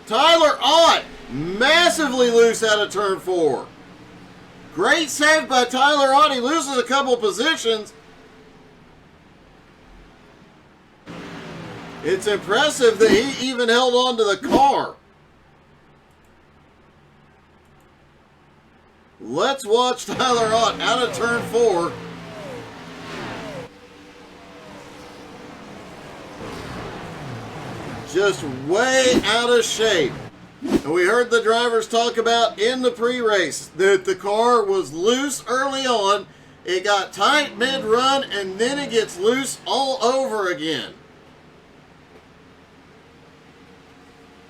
Tyler Ott massively loose out of turn 4. Great save by Tyler Ott. He loses a couple positions. It's impressive that he even held on to the car. Let's watch Tyler Ott out of turn 4. Just way out of shape. And we heard the drivers talk about in the pre-race that the car was loose early on. It got tight mid-run, and then it gets loose all over again.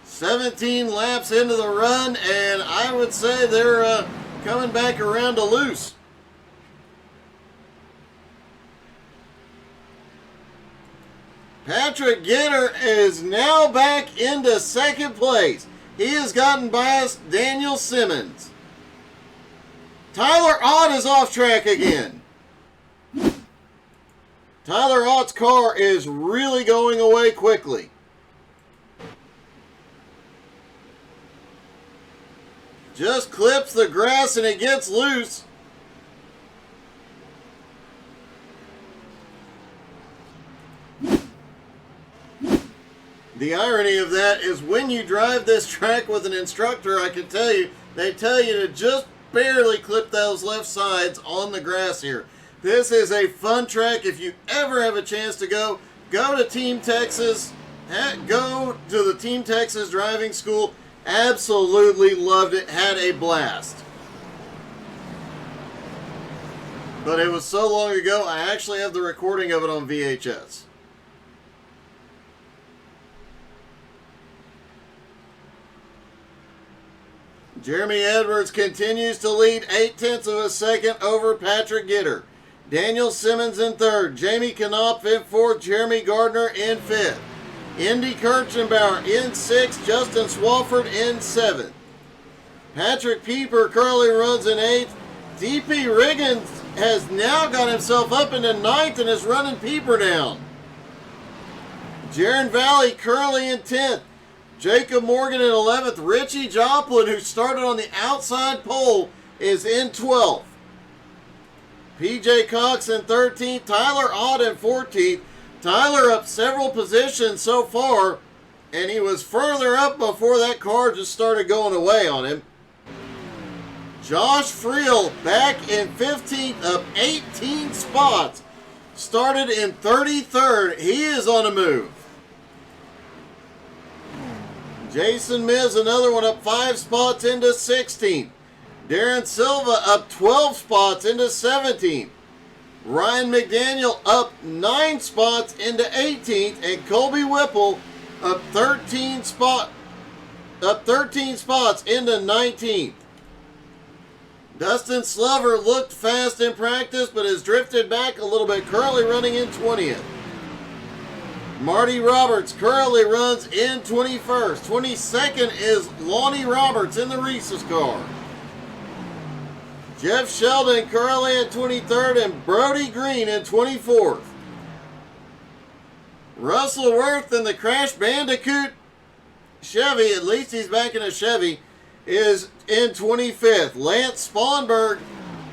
17 laps into the run, and I would say they're coming back around to loose. Patrick Gitter is now back into 2nd place. He has gotten past Daniel Simmons. Tyler Ott is off track again. Tyler Ott's car is really going away quickly. Just clips the grass and it gets loose. The irony of that is when you drive this track with an instructor, I can tell you, they tell you to just barely clip those left sides on the grass here. This is a fun track. If you ever have a chance to go to Team Texas. Go to the Team Texas driving school. Absolutely loved it. Had a blast. But it was so long ago, I actually have the recording of it on VHS. Jeremy Edwards continues to lead 0.8 of a second over Patrick Gitter. Daniel Simmons in 3rd. Jamie Knopf in 4th. Jeremy Gardner in 5th. Indy Kirchenbauer in 6th. Justin Swafford in 7th. Patrick Pieper currently runs in 8th. DP Riggins has now got himself up into 9th and is running Pieper down. Jaron Valley currently in 10th. Jacob Morgan in 11th. Richie Joplin, who started on the outside pole, is in 12th. PJ Cox in 13th. Tyler Ott in 14th. Tyler up several positions so far, and he was further up before that car just started going away on him. Josh Friel back in 15th, up 18 spots. Started in 33rd. He is on a move. Jason Miz, another one, up 5 spots into 16th. Darren Silva up 12 spots into 17th. Ryan McDaniel up 9 spots into 18th. And Colby Whipple up 13 spots up 13 spots into 19th. Dustin Slover looked fast in practice, but has drifted back a little bit, currently running in 20th. Marty Roberts currently runs in 21st. 22nd is Lonnie Roberts in the Reese's car. Jeff Sheldon currently in 23rd and Brody Green in 24th. Russell Worth in the Crash Bandicoot Chevy, at least he's back in a Chevy, is in 25th. Lance Sponberg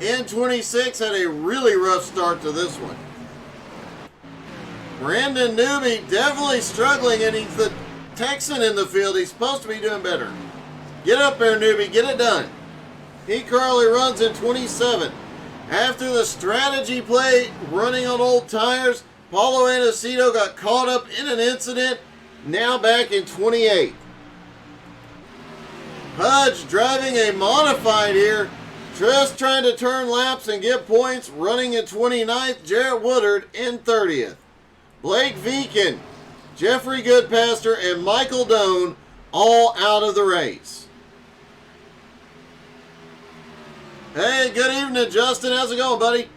in 26th had a really rough start to this one. Brandon Newby definitely struggling, and he's the Texan in the field. He's supposed to be doing better. Get up there, Newby. Get it done. He currently runs in 27th. After the strategy play running on old tires, Paulo Anacito got caught up in an incident, now back in 28th. Pudge driving a modified here, just trying to turn laps and get points, running in 29th. Jarrett Woodard in 30th. Blake Veekin, Jeffrey Goodpaster, and Michael Doan all out of the race. Hey, good evening, Justin. How's it going, buddy?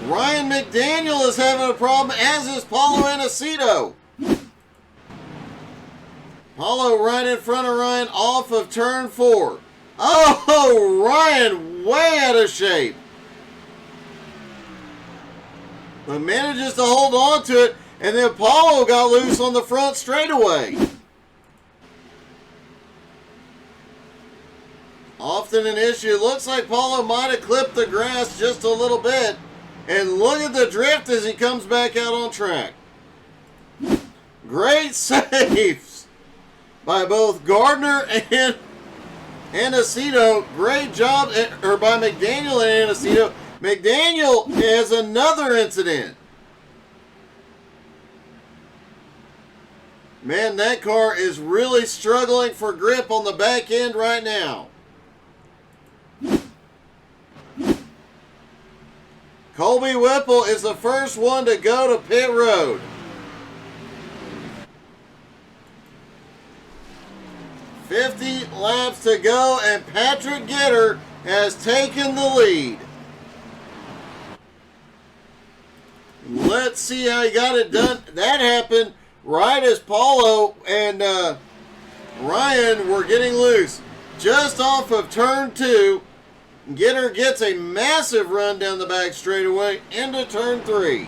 Ryan McDaniel is having a problem, as is Paulo Anacito. Paulo right in front of Ryan off of turn 4. Oh, Ryan way out of shape. But manages to hold on to it, and then Paulo got loose on the front straightaway. Often an issue. Looks like Paulo might have clipped the grass just a little bit. And look at the drift as he comes back out on track. Great saves by both Gardner and Anacito. Great job by McDaniel and Anacito. McDaniel has another incident. Man, that car is really struggling for grip on the back end right now. Colby Whipple is the first one to go to pit road. $50 laps to go, and Patrick Gitter has taken the lead. Let's see how he got it done. That happened right as Paulo and Ryan were getting loose. Just off of turn 2, Gitter gets a massive run down the back straightaway into turn 3.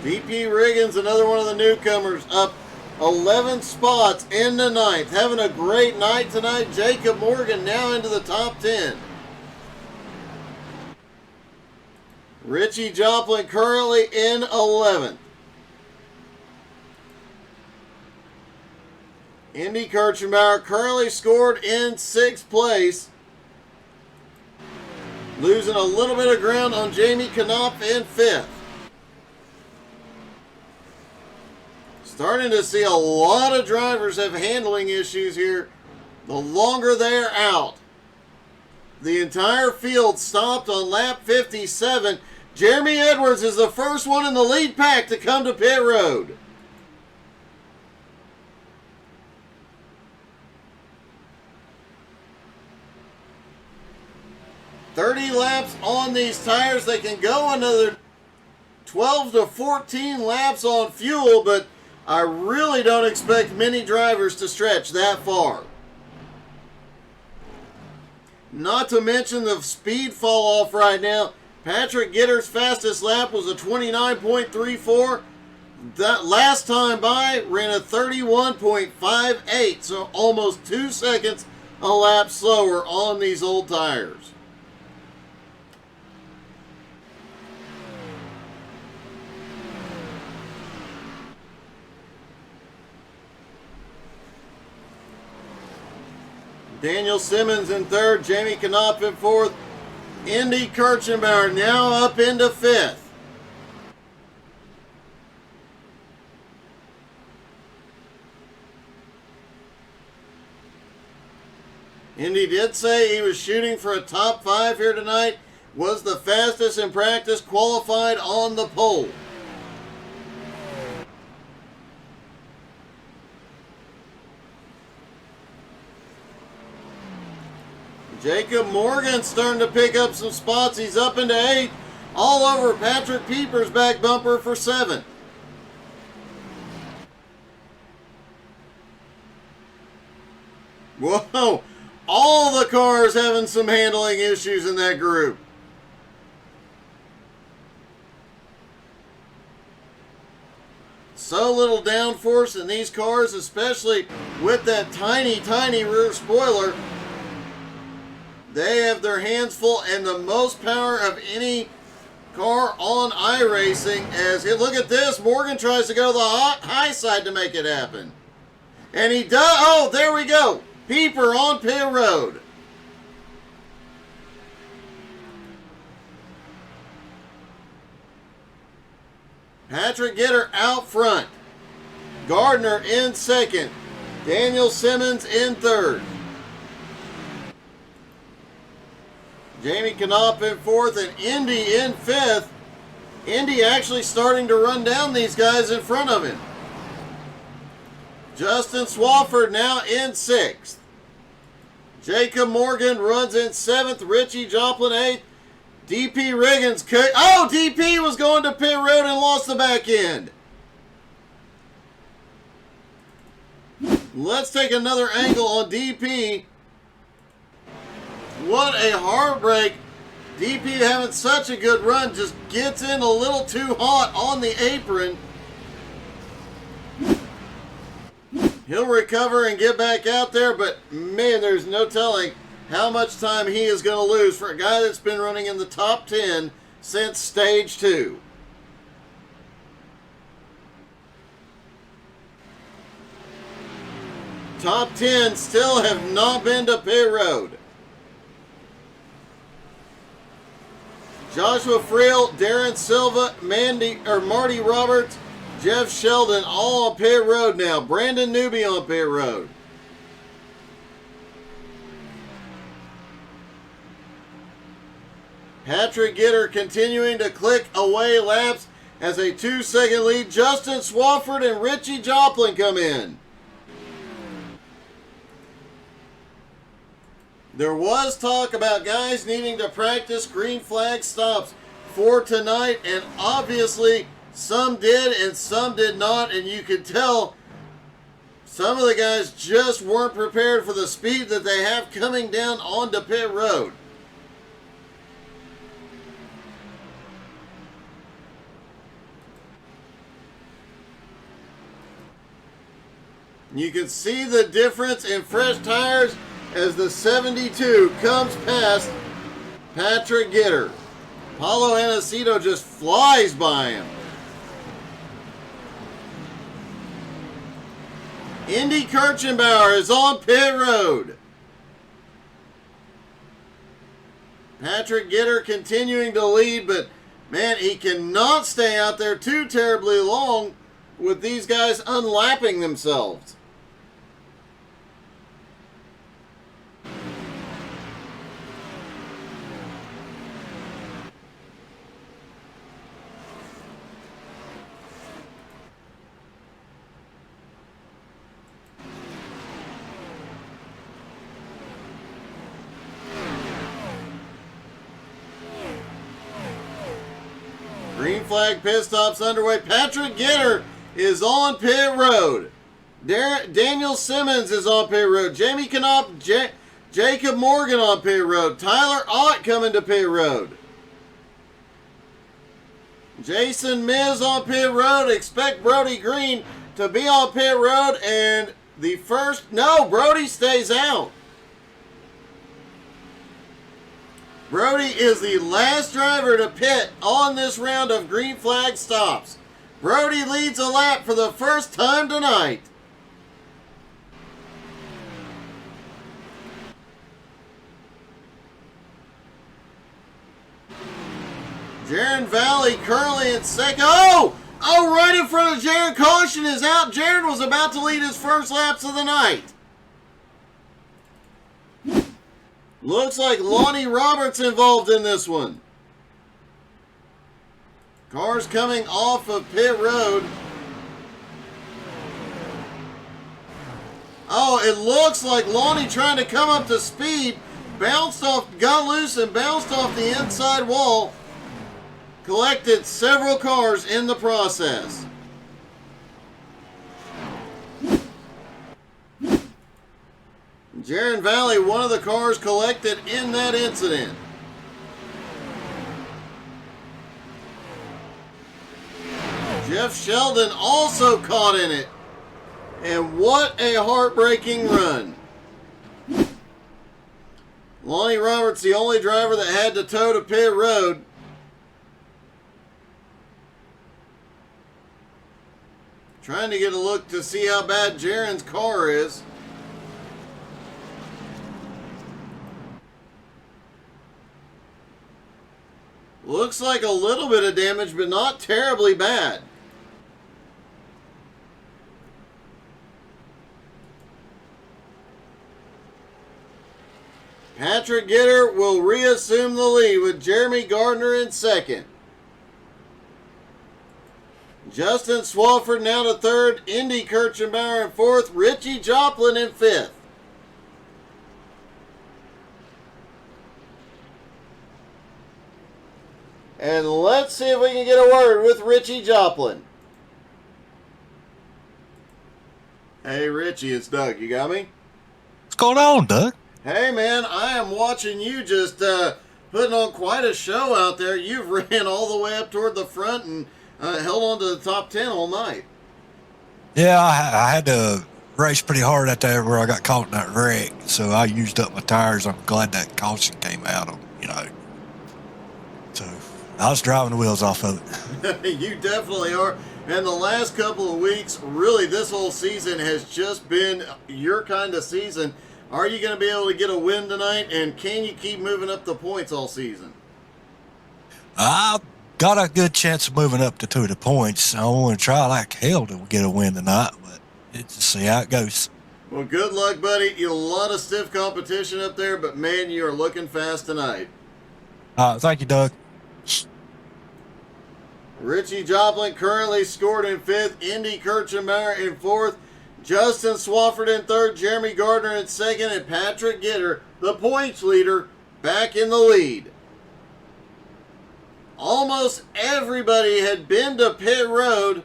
VP Riggins, another one of the newcomers, up 11 spots in the 9th. Having a great night tonight. Jacob Morgan now into the top 10. Richie Joplin currently in 11th. Indy Kirchenbauer currently scored in 6th place. Losing a little bit of ground on Jamie Knopf in 5th. Starting to see a lot of drivers have handling issues here the longer they're out. The entire field stopped on lap 57. Jeremy Edwards is the first one in the lead pack to come to pit road. "30 laps on these tires." They can go another 12 to 14 laps on fuel, but I really don't expect many drivers to stretch that far. Not to mention the speed fall off right now. Patrick Gitter's fastest lap was a 29.34. That last time by ran a 31.58, so almost 2 seconds a lap slower on these old tires. Daniel Simmons in 3rd, Jamie Knopf in 4th. Indy Kirchenbauer now up into 5th. Indy did say he was shooting for a top 5 here tonight. Was the fastest in practice, qualified on the pole. Jacob Morgan starting to pick up some spots. He's up into 8th. All over Patrick Pieper's back bumper for 7th. Whoa! All the cars having some handling issues in that group. So little downforce in these cars, especially with that tiny, tiny rear spoiler. They have their hands full and the most power of any car on iRacing. As look at this, Morgan tries to go to the high side to make it happen. And he does. Oh, there we go. Pieper on pit road. Patrick Gitter out front. Gardner in 2nd. Daniel Simmons in 3rd. Jamie Knopp in 4th and Indy in 5th. Indy actually starting to run down these guys in front of him. Justin Swafford now in 6th. Jacob Morgan runs in 7th. Richie Joplin 8th. DP Riggins. Oh, DP was going to pit road and lost the back end. Let's take another angle on DP. What a heartbreak. DP having such a good run. Just gets in a little too hot on the apron. He'll recover and get back out there, but man, there's no telling how much time he is going to lose for a guy that's been running in the top 10 since stage 2. Top 10 still have not been to pit road. Joshua Friel, Darren Silva, Marty Roberts, Jeff Sheldon all on pit road now. Brandon Newby on pit road. Patrick Gitter continuing to click away laps as a 2-second lead. Justin Swafford and Richie Joplin come in. There was talk about guys needing to practice green flag stops for tonight, and obviously some did and some did not, and you could tell some of the guys just weren't prepared for the speed that they have coming down onto pit road. You can see the difference in fresh tires as the 72 comes past Patrick Gitter. Paulo Anacito just flies by him. Indy Kirchenbauer is on pit road. Patrick Gitter continuing to lead, but man, he cannot stay out there too terribly long with these guys unlapping themselves. Green flag pit stops underway. Patrick Gitter is on pit road. Daniel Simmons is on pit road. Jamie Knopp, Jacob Morgan on pit road. Tyler Ott coming to pit road. Jason Miz on pit road. Expect Brody Green to be on pit road. And the first... No, Brody stays out. Brody is the last driver to pit on this round of green flag stops. Brody leads a lap for the first time tonight. Jaron Valley currently in second. Oh, right in front of Jaron. Caution is out. Jaron was about to lead his first laps of the night. Looks like Lonnie Roberts involved in this one. Cars coming off of pit road. Oh, it looks like Lonnie trying to come up to speed. Bounced off, got loose and bounced off the inside wall. Collected several cars in the process. Jaron Valley, one of the cars collected in that incident. Jeff Sheldon also caught in it. And what a heartbreaking run. Lonnie Roberts, the only driver that had to tow to pit road. Trying to get a look to see how bad Jaron's car is. Looks like a little bit of damage, but not terribly bad. Patrick Gitter will reassume the lead with Jeremy Gardner in second. Justin Swafford now to third. Indy Kirchenbauer in fourth. Richie Joplin in fifth. And let's see if we can get a word with Richie Joplin. Hey, Richie, it's Doug. You got me? What's going on, Doug? Hey, man, I am watching you just putting on quite a show out there. You've ran all the way up toward the front and held on to the top 10 all night. Yeah, I had to race pretty hard out there where I got caught in that wreck, so I used up my tires. I'm glad that caution came out, you know. So I was driving the wheels off of it. You definitely are. And the last couple of weeks, really this whole season has just been your kind of season. Are you going to be able to get a win tonight? And can you keep moving up the points all season? I've got a good chance of moving up to the points. I want to try like hell to get a win tonight, but let's see how it goes. Well, good luck, buddy. You have a lot of stiff competition up there, but man, you are looking fast tonight. Thank you, Doug. Richie Joplin currently scored in fifth. Indy Kirchenbauer in fourth. Justin Swafford in third. Jeremy Gardner in second. And Patrick Gitter, the points leader, back in the lead. Almost everybody had been to pit road.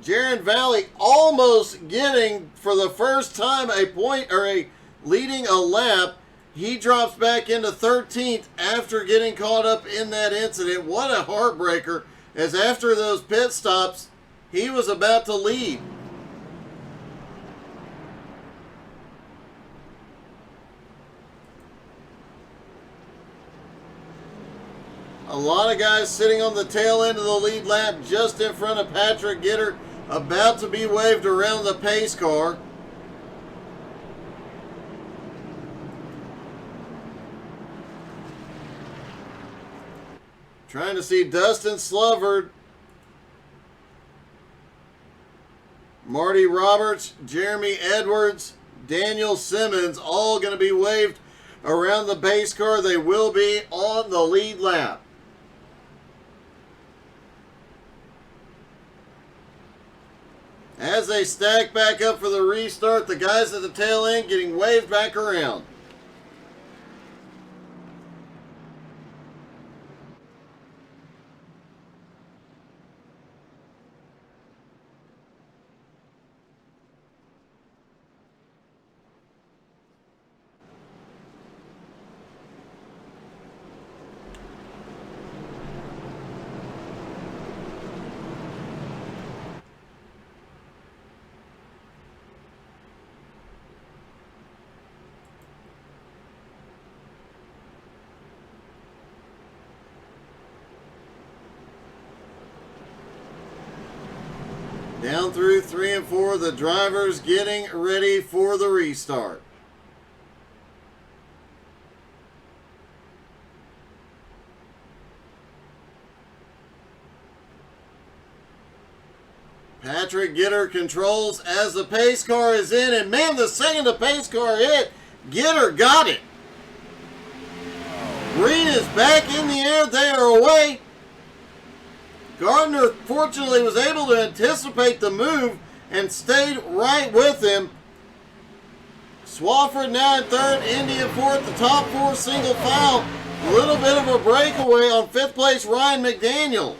Jaron Valley almost getting, for the first time, a point or a leading a lap. He drops back into 13th after getting caught up in that incident. What a heartbreaker, as after those pit stops, he was about to lead. A lot of guys sitting on the tail end of the lead lap just in front of Patrick Gitter, about to be waved around the pace car. Trying to see Dustin Sloverd, Marty Roberts, Jeremy Edwards, Daniel Simmons, all going to be waved around the pace car. They will be on the lead lap. As they stack back up for the restart, the guys at the tail end getting waved back around. Down through 3 and 4, the drivers getting ready for the restart. Patrick Gitter controls as the pace car is in, and man, the second the pace car hit, Gitter got it. Green is back in the air. They are away. Gardner, fortunately, was able to anticipate the move and stayed right with him. Swafford now in third, Indy in fourth, the top four single file. A little bit of a breakaway on fifth place, Ryan McDaniel.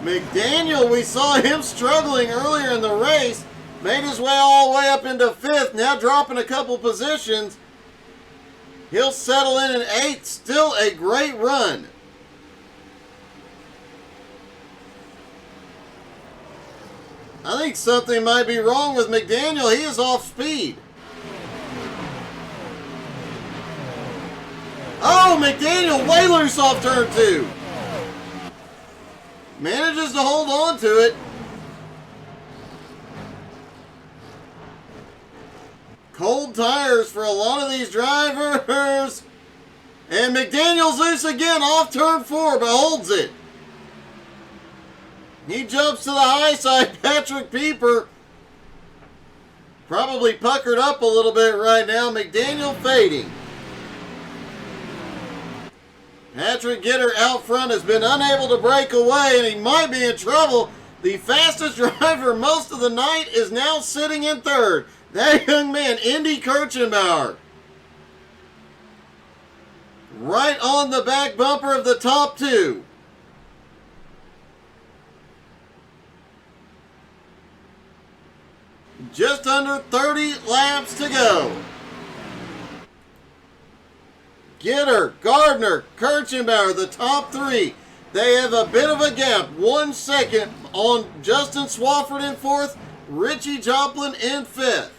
McDaniel, we saw him struggling earlier in the race, made his way all the way up into fifth, now dropping a couple positions. He'll settle in eighth, still a great run. I think something might be wrong with McDaniel. He is off speed. Oh, McDaniel way loose off turn two. Manages to hold on to it. Cold tires for a lot of these drivers. And McDaniel's loose again off turn four, but holds it. He jumps to the high side. Patrick Pieper probably puckered up a little bit right now. McDaniel fading. Patrick Gitter out front has been unable to break away, and he might be in trouble. The fastest driver most of the night is now sitting in third. That young man, Indy Kirchenbauer. Right on the back bumper of the top two. Just under 30 laps to go. Gitter, Gardner, Kirchenbauer, the top three. They have a bit of a gap. 1 second on Justin Swafford in fourth, Richie Joplin in fifth.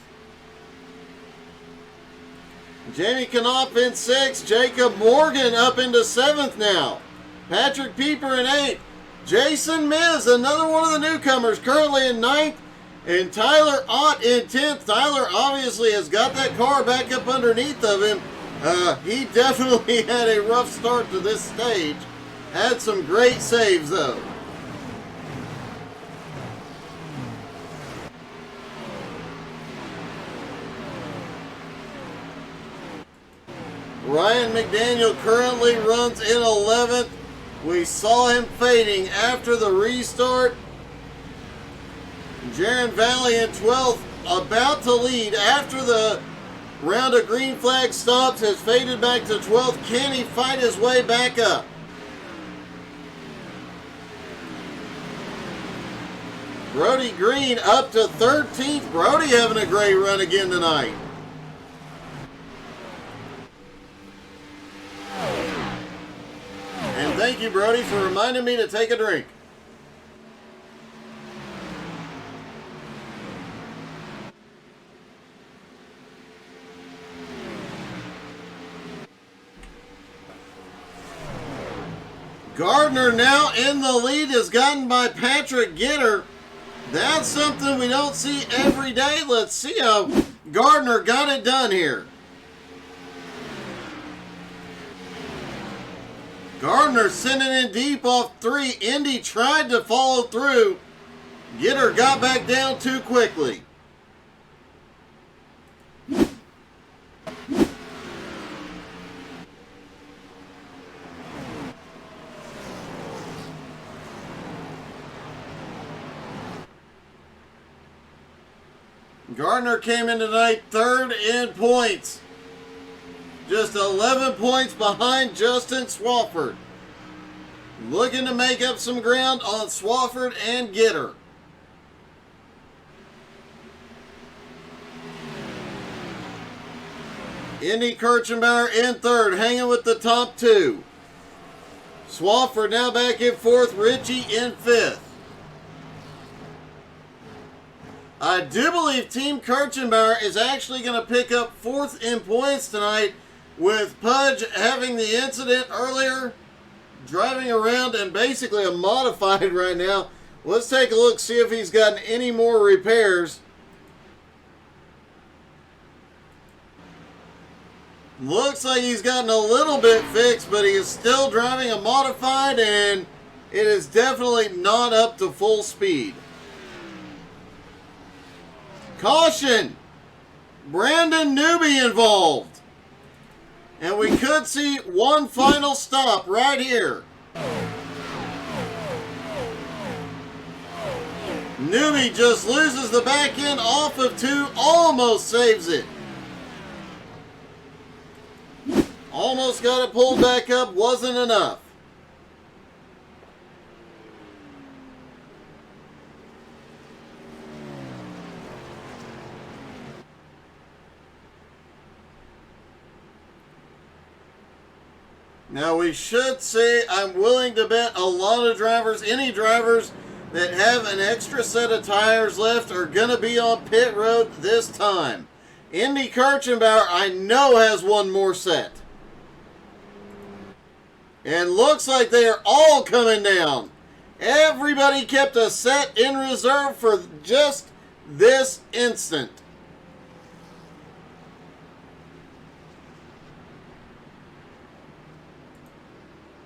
Jamie Knopf in sixth, Jacob Morgan up into seventh now. Patrick Pieper in eighth. Jason Miz, another one of the newcomers, currently in ninth. And Tyler Ott in 10th. Tyler obviously has got that car back up underneath of him. He definitely had a rough start to this stage. Had some great saves though. Ryan McDaniel currently runs in 11th. We saw him fading after the restart. Jaron Valley in 12th, about to lead after the round of green flag stops, has faded back to 12th. Can he fight his way back up? Brody Green up to 13th. Brody having a great run again tonight. And thank you, Brody, for reminding me to take a drink. Gardner now in the lead is gotten by Patrick Gitter. That's something we don't see every day. Let's see how Gardner got it done here. Gardner sending in deep off three. Indy tried to follow through. Gitter got back down too quickly. Gardner came in tonight third in points. Just 11 points behind Justin Swafford. Looking to make up some ground on Swafford and Gitter. Indy Kirchenbauer in third, hanging with the top two. Swafford now back in fourth, Richie in fifth. I do believe Team Kirchenbauer is actually going to pick up fourth in points tonight, with Pudge having the incident earlier, driving around and basically a modified right now. Let's take a look, see if he's gotten any more repairs. Looks like he's gotten a little bit fixed, but he is still driving a modified, and it is definitely not up to full speed. Caution! Brandon Newby involved. And we could see one final stop right here. Newbie just loses the back end off of 2, almost saves it. Almost got it pulled back up, wasn't enough. Now we should say I'm willing to bet a lot of drivers, any drivers that have an extra set of tires left are going to be on pit road this time. Indy Kirchenbauer, I know, has one more set. And looks like they are all coming down. Everybody kept a set in reserve for just this instant.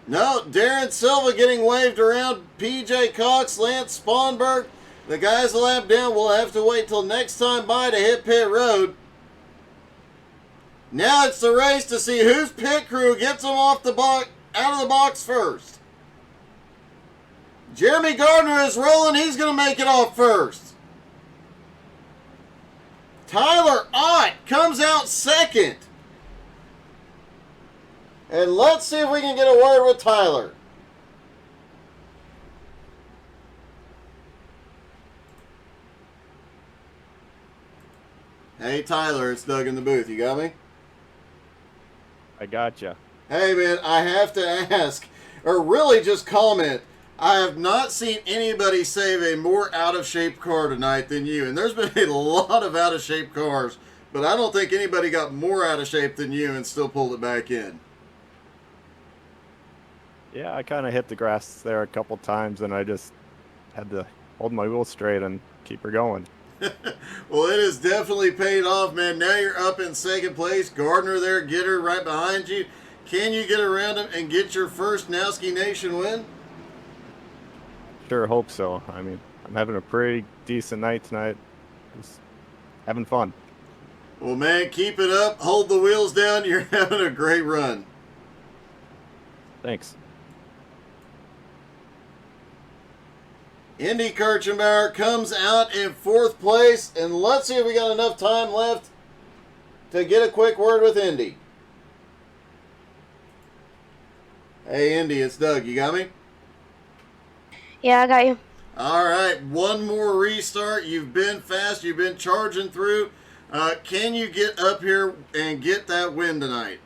No, Darren Silva getting waved around. PJ Cox, Lance Sponberg. The guys a lap down will have to wait till next time by to hit pit road. Now it's the race to see whose pit crew gets them off the box, out of the box first. Jeremy Gardner is rolling. He's going to make it off first. Tyler Ott comes out second. And let's see if we can get a word with Tyler. Hey, Tyler, it's Doug in the booth. You got me? I gotcha. Hey, man, I have to ask, or really just comment, I have not seen anybody save a more out-of-shape car tonight than you. And there's been a lot of out-of-shape cars, but I don't think anybody got more out of shape than you and still pulled it back in. Yeah, I kind of hit the grass there a couple times, and I just had to hold my wheel straight and keep her going. Well, it has definitely paid off, man. Now you're up in second place. Gardner there, Gitter right behind you. Can you get around him and get your first Nowski Nation win? Sure hope so. I mean, I'm having a pretty decent night tonight. Just having fun. Well, man, keep it up. Hold the wheels down. You're having a great run. Thanks. Indy Kirchenbauer comes out in fourth place, and let's see if we got enough time left to get a quick word with Indy. Hey, Indy, it's Doug. You got me? Yeah, I got you. All right, one more restart. You've been fast. You've been charging through. Can you get up here and get that win tonight?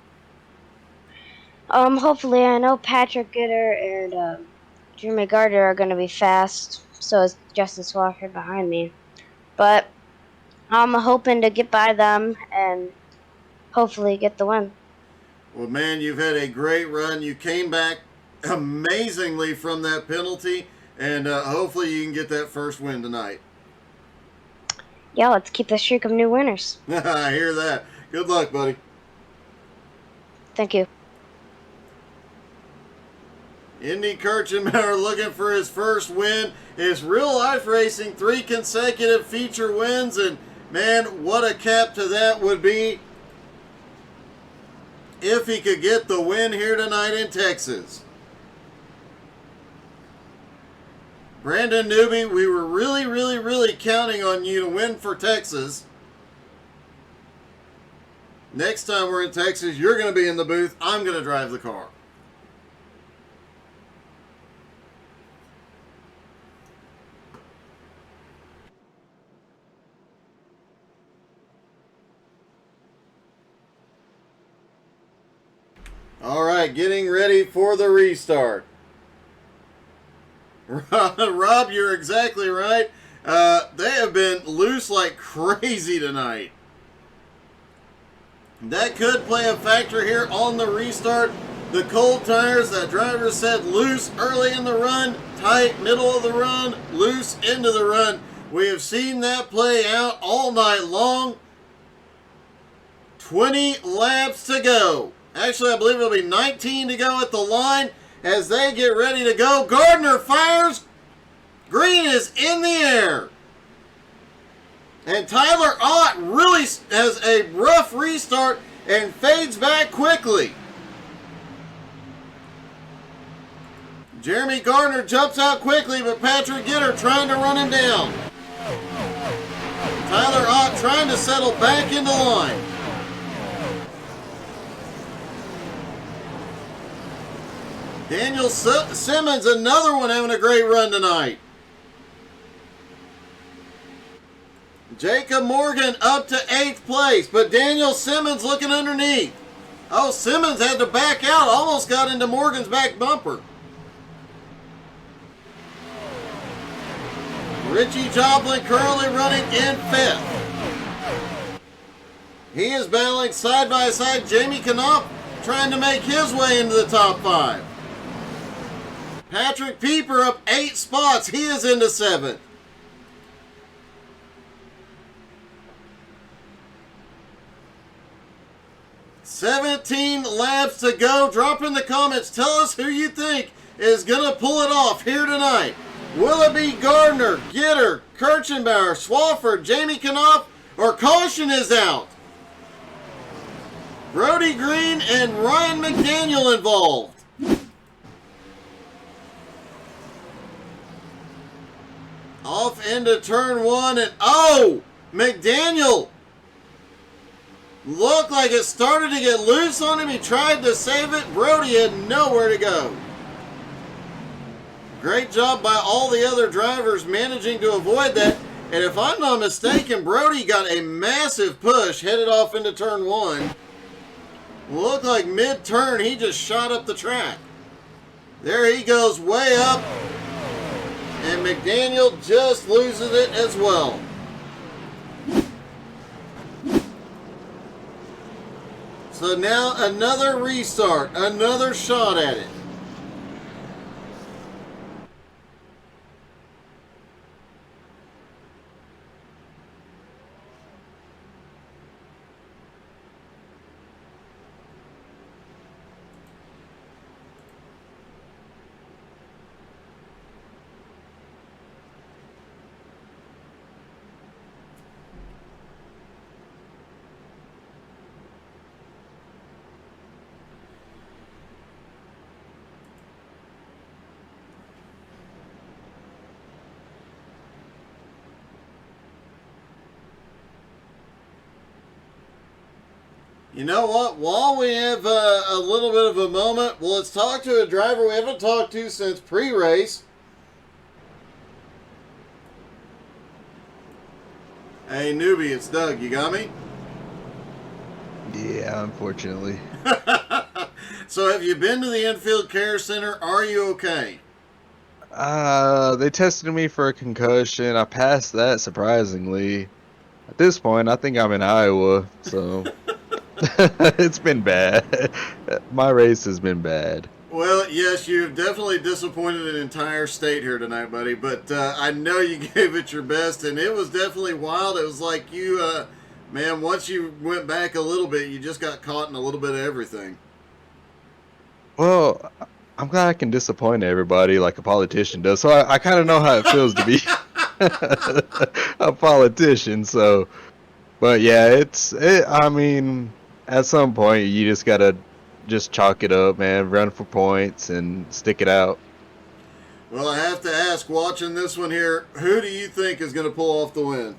Hopefully, I know Patrick Gitter and Jeremy Gardner are going to be fast, so is Justin Swafford behind me. But I'm hoping to get by them and hopefully get the win. Well, man, you've had a great run. You came back amazingly from that penalty, and hopefully you can get that first win tonight. Yeah, let's keep the streak of new winners. I hear that. Good luck, buddy. Thank you. Indy Kirchenbauer looking for his first win. His real life racing, 3 consecutive feature wins, and man, what a cap to that would be if he could get the win here tonight in Texas. Brandon Newby, we were really counting on you to win for Texas. Next time we're in Texas, you're going to be in the booth. I'm going to drive the car. All right, getting ready for the restart. Rob, you're exactly right. They have been loose like crazy tonight. That could play a factor here on the restart. The cold tires, that driver said loose early in the run, tight middle of the run, loose into the run. We have seen that play out all night long. 20 laps to go. Actually, I believe it'll be 19 to go at the line as they get ready to go. Gardner fires. Green is in the air. And Tyler Ott really has a rough restart. and fades back quickly. Jeremy Gardner jumps out quickly, but Patrick Gitter trying to run him down. Tyler Ott trying to settle back into line. Daniel Simmons, another one having a great run tonight. Jacob Morgan up to 8th place, but Daniel Simmons looking underneath. Oh, Simmons had to back out, almost got into Morgan's back bumper. Richie Joplin currently running in 5th. He is battling side by side Jamie Knopf, trying to make his way into the top 5. Patrick Pieper up 8 spots. He is into 7th. "17 laps to go." Drop in the comments. Tell us who you think is going to pull it off here tonight. Will it be Gardner, Gitter, Kirchenbauer, Swafford, Jamie Knopf, or caution is out? Brody Green and Ryan McDaniel involved. Off into turn 1, and oh! McDaniel looked like it started to get loose on him. He tried to save it. Brody had nowhere to go. Great job by all the other drivers managing to avoid that. And if I'm not mistaken, Brody got a massive push headed off into turn 1. Looked like mid-turn he just shot up the track. There he goes way up. And McDaniel just loses it as well. So now another restart, another shot at it. You know what? While we have a little bit of a moment, well, let's talk to a driver we haven't talked to since pre-race. Hey, newbie, it's Doug. You got me? Yeah, unfortunately. So have you been to the Infield Care Center? Are you okay? They tested me for a concussion. I passed that, surprisingly. At this point, I think I'm in Iowa, so... It's been bad. My race has been bad. Well, yes, you've definitely disappointed an entire state here tonight, buddy. But I know you gave it your best, and it was definitely wild. It was like you, man, once you went back a little bit, you just got caught in a little bit of everything. Well, I'm glad I can disappoint everybody like a politician does. So I kind of know how it feels to be a politician. So, but yeah, I mean... At some point, you just gotta just chalk it up, man. Run for points and stick it out. Well, I have to ask, watching this one here, who do you think is going to pull off the win?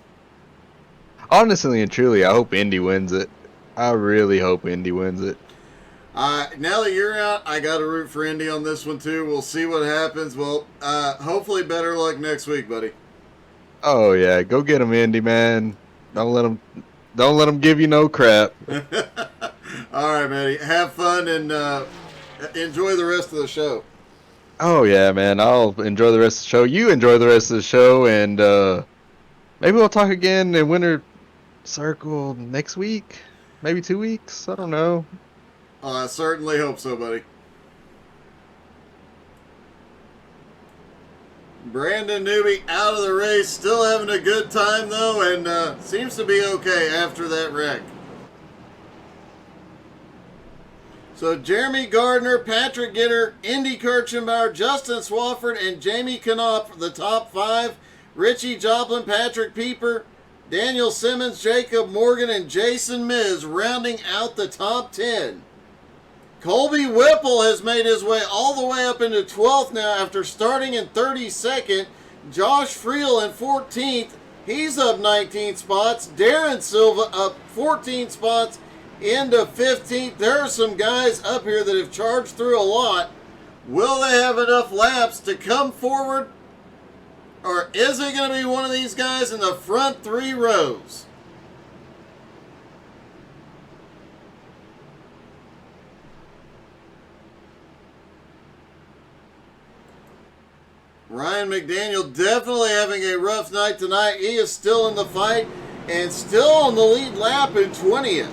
Honestly and truly, I hope Indy wins it. I really hope Indy wins it. Now that you're out, I got to root for Indy on this one too. We'll see what happens. Well, hopefully better luck next week, buddy. Oh yeah, go get him, Indy, man. Don't let them give you no crap. All right, Matty. Have fun and enjoy the rest of the show. Oh, yeah, man. I'll enjoy the rest of the show. You enjoy the rest of the show, and maybe we'll talk again in Winter Circle next week. Maybe 2 weeks. I don't know. I certainly hope so, buddy. Brandon Newby out of the race, still having a good time though, and seems to be okay after that wreck. So Jeremy Gardner, Patrick Gitter, Indy Kirchenbauer, Justin Swafford, and Jamie Knopf, the top 5. Richie Joplin, Patrick Pieper, Daniel Simmons, Jacob Morgan, and Jason Miz rounding out the top 10. Colby Whipple has made his way all the way up into 12th now after starting in 32nd. Josh Friel in 14th. He's up 19 spots. Darren Silva up 14 spots into 15th. There are some guys up here that have charged through a lot. Will they have enough laps to come forward? Or is it going to be one of these guys in the front 3 rows? Ryan McDaniel definitely having a rough night tonight. He is still in the fight and still on the lead lap in 20th.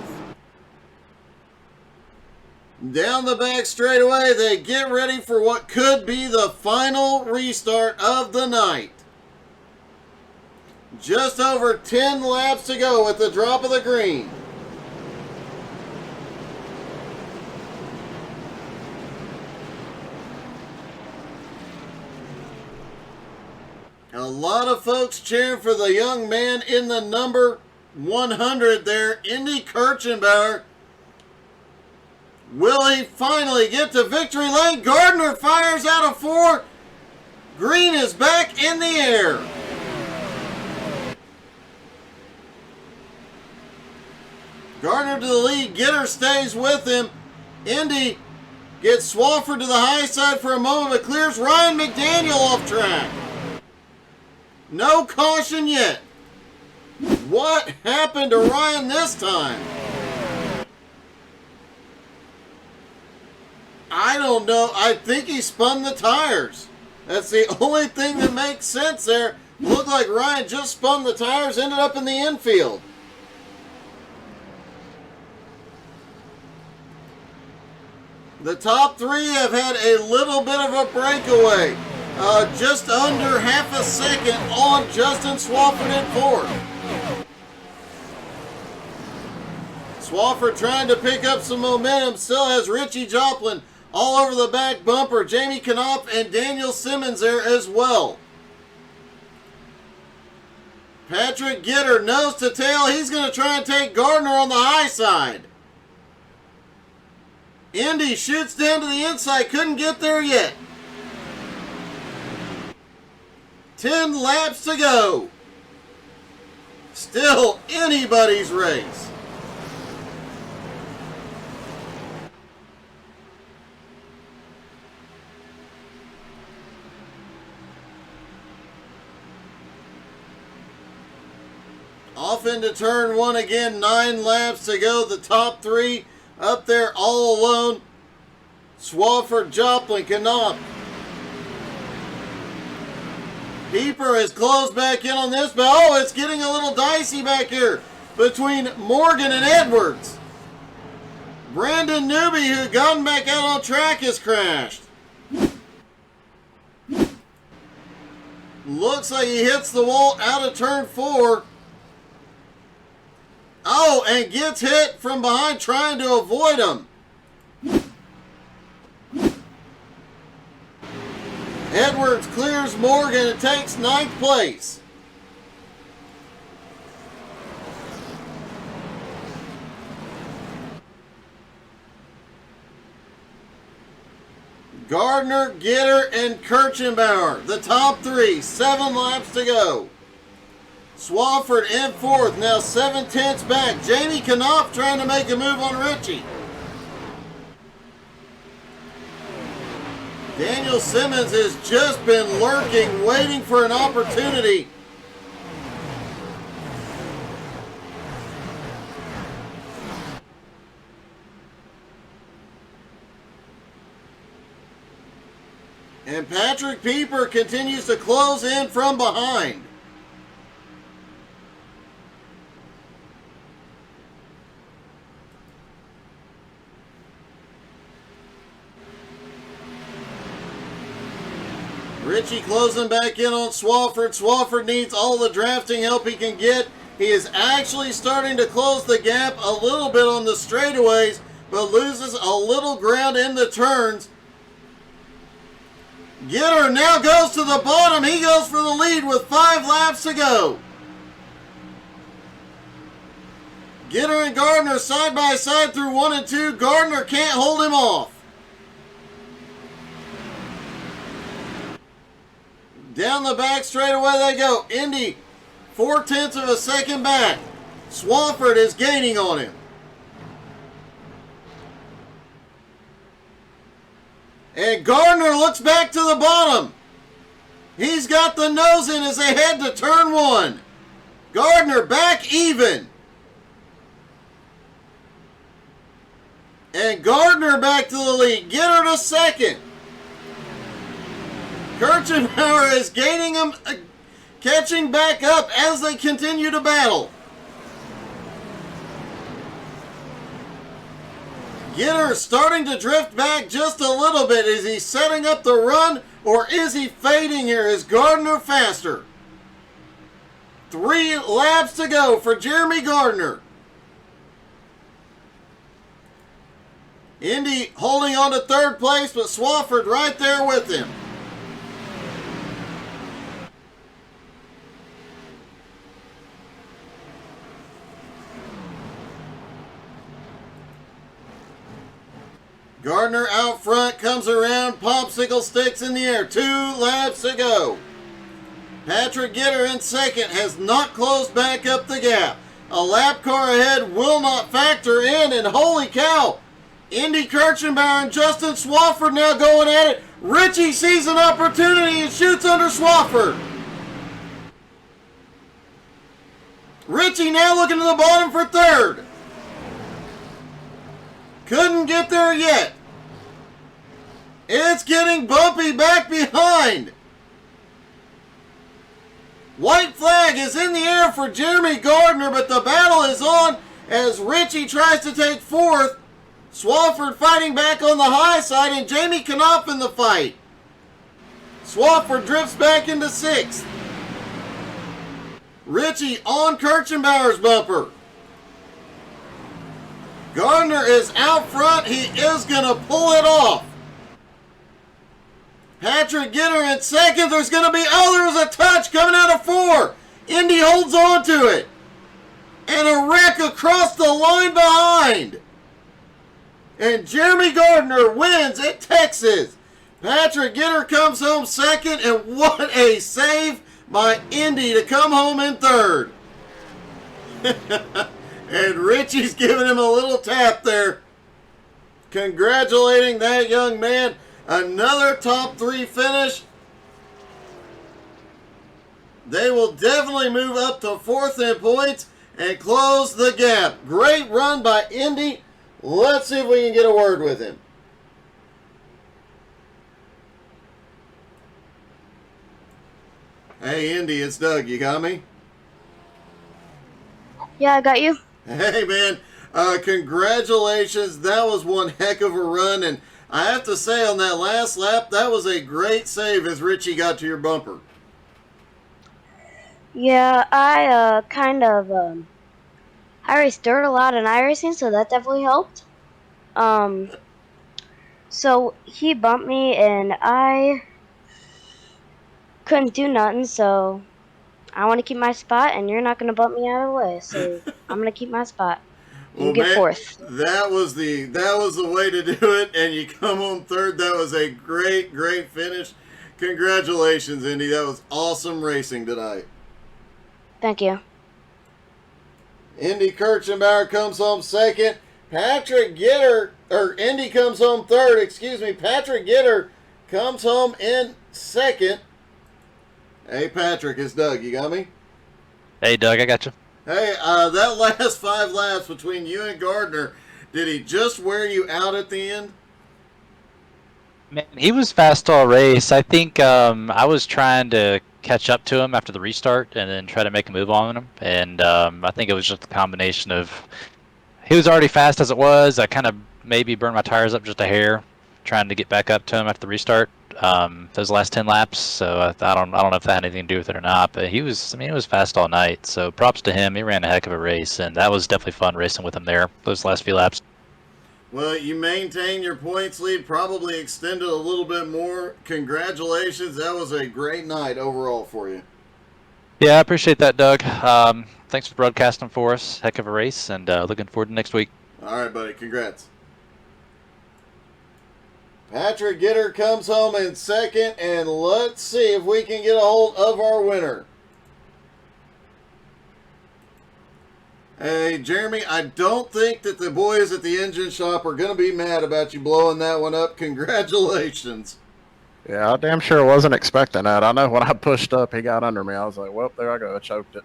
Down the back straightaway, they get ready for what could be the final restart of the night. Just over 10 laps to go at the drop of the green. A lot of folks cheering for the young man in the number 100 there, Indy Kirchenbauer. Will he finally get to victory lane? Gardner fires out of 4. Green is back in the air. Gardner to the lead. Gitter stays with him. Indy gets Swafford to the high side for a moment, but clears Ryan McDaniel off track. No caution yet. What happened to Ryan this time? I don't know. I think he spun the tires. That's the only thing that makes sense there. Looked like Ryan just spun the tires, ended up in the infield. The top 3 have had a little bit of a breakaway. Just under half a second on Justin Swafford in 4th. Swafford trying to pick up some momentum. Still has Richie Joplin all over the back bumper. Jamie Knopf and Daniel Simmons there as well. Patrick Gitter nose to tail. He's going to try and take Gardner on the high side. Indy shoots down to the inside. Couldn't get there yet. 10 laps to go. Still anybody's race. Off into turn 1 again. 9 laps to go. The top 3 up there all alone. Swafford, Joplin, Knopf. Pieper has closed back in on this, but oh, it's getting a little dicey back here between Morgan and Edwards. Brandon Newby, who had gotten back out on track, has crashed. Looks like he hits the wall out of turn 4. Oh, and gets hit from behind trying to avoid him. Edwards clears Morgan and takes 9th place. Gardner, Gitter, and Kirchenbauer, the top 3, 7 laps to go. Swafford in 4th, now 7/10 back. Jamie Knopf trying to make a move on Richie. Daniel Simmons has just been lurking, waiting for an opportunity. And Patrick Pieper continues to close in from behind. Richie closing back in on Swafford. Swafford needs all the drafting help he can get. He is actually starting to close the gap a little bit on the straightaways, but loses a little ground in the turns. Gitter now goes to the bottom. He goes for the lead with 5 laps to go. Gitter and Gardner side by side through 1 and 2. Gardner can't hold him off. Down the back straightaway they go. Indy 0.4 of a second back. Swafford is gaining on him. And Gardner looks back to the bottom. He's got the nose in as they head to turn 1. Gardner back even. And Gardner back to the lead. Gitter to second. Kirchenbauer is gaining him, catching back up as they continue to battle. Gitter starting to drift back just a little bit. Is he setting up the run or is he fading here? Is Gardner faster? 3 laps to go for Jeremy Gardner. Indy holding on to 3rd place, but Swafford right there with him. Gardner out front, comes around, popsicle sticks in the air. 2 laps to go. Patrick Gitter in second has not closed back up the gap. A lap car ahead will not factor in, and holy cow, Indy Kirchenbauer and Justin Swafford now going at it. Richie sees an opportunity and shoots under Swafford. Richie now looking to the bottom for 3rd. Couldn't get there yet. It's getting bumpy back behind. White flag is in the air for Jeremy Gardner, but the battle is on as Richie tries to take 4th. Swafford fighting back on the high side, and Jamie Knopf in the fight. Swafford drifts back into 6th. Richie on Kirchenbauer's bumper. Gardner is out front. He is going to pull it off. Patrick Gitter in second. There's going to be, there was a touch coming out of 4. Indy holds on to it. And a wreck across the line behind. And Jeremy Gardner wins at Texas. Patrick Gitter comes home second, and what a save by Indy to come home in 3rd. And Richie's giving him a little tap there. Congratulating that young man. Another top 3 finish. They will definitely move up to 4th in points and close the gap. Great run by Indy. Let's see if we can get a word with him. Hey, Indy, it's Doug. You got me? Yeah, I got you. Hey, man. Congratulations. That was one heck of a run. And I have to say, on that last lap, that was a great save as Richie got to your bumper. Yeah, I I raced dirt a lot in iRacing, so that definitely helped. So he bumped me, and I couldn't do nothing, so I want to keep my spot, and you're not going to bump me out of the way, so I'm going to keep my spot. You get 4th. That was the way to do it, and you come home 3rd. That was a great finish. Congratulations, Indy. That was awesome racing tonight. Thank you. Indy Kirchenbauer comes home second. Patrick Gitter, or Indy comes home 3rd, excuse me. Patrick Gitter comes home in second. Hey, Patrick, it's Doug. You got me? Hey, Doug, I got you. Hey, that last 5 laps between you and Gardner, did he just wear you out at the end? Man, he was fast all race. I think I was trying to catch up to him after the restart and then try to make a move on him. And I think it was just a combination of he was already fast as it was. I kind of maybe burned my tires up just a hair trying to get back up to him after the restart. Those last 10 laps, so I don't know if that had anything to do with it or not, but he was fast all night, so props to him. He ran a heck of a race, and that was definitely fun racing with him there, those last few laps. Well, you maintain your points lead, probably extended a little bit more. Congratulations, that was a great night overall for you. Yeah, I appreciate that, Doug. Thanks for broadcasting for us. Heck of a race, and looking forward to next week. All right, buddy. Congrats. Patrick Gitter comes home in second, and let's see if we can get a hold of our winner. Hey, Jeremy, I don't think that the boys at the engine shop are going to be mad about you blowing that one up. Congratulations. Yeah, I damn sure wasn't expecting that. I know when I pushed up, he got under me. I was like, well, there I go. I choked it.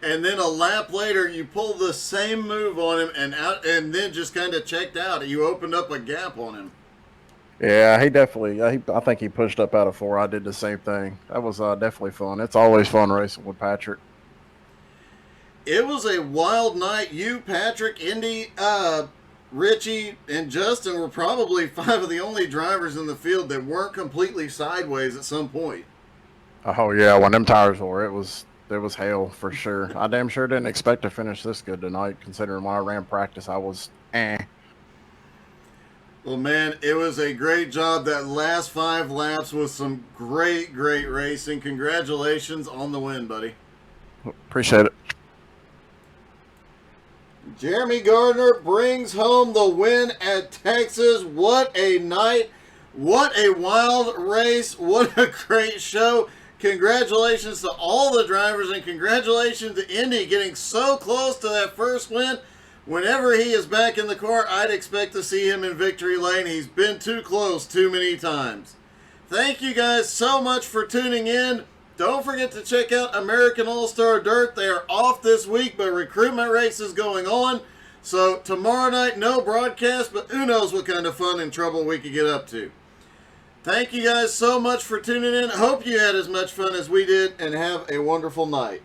And then a lap later, you pulled the same move on him and then just kind of checked out. You opened up a gap on him. Yeah, he definitely. I think he pushed up out of 4. I did the same thing. That was definitely fun. It's always fun racing with Patrick. It was a wild night. You, Patrick, Indy, Richie, and Justin were probably 5 of the only drivers in the field that weren't completely sideways at some point. Oh yeah, when them tires were, it was hell for sure. I damn sure didn't expect to finish this good tonight, considering when I ran practice, I was Well, man, it was a great job. That last 5 laps was some great racing. Congratulations on the win, buddy. Appreciate it. Jeremy Gardner brings home the win at Texas. What a night. What a wild race. What a great show. Congratulations to all the drivers, and congratulations to Indy getting so close to that first win. Whenever he is back in the car, I'd expect to see him in victory lane. He's been too close too many times. Thank you guys so much for tuning in. Don't forget to check out American All-Star Dirt. They are off this week, but recruitment race is going on. So tomorrow night, no broadcast, but who knows what kind of fun and trouble we could get up to. Thank you guys so much for tuning in. Hope you had as much fun as we did, and have a wonderful night.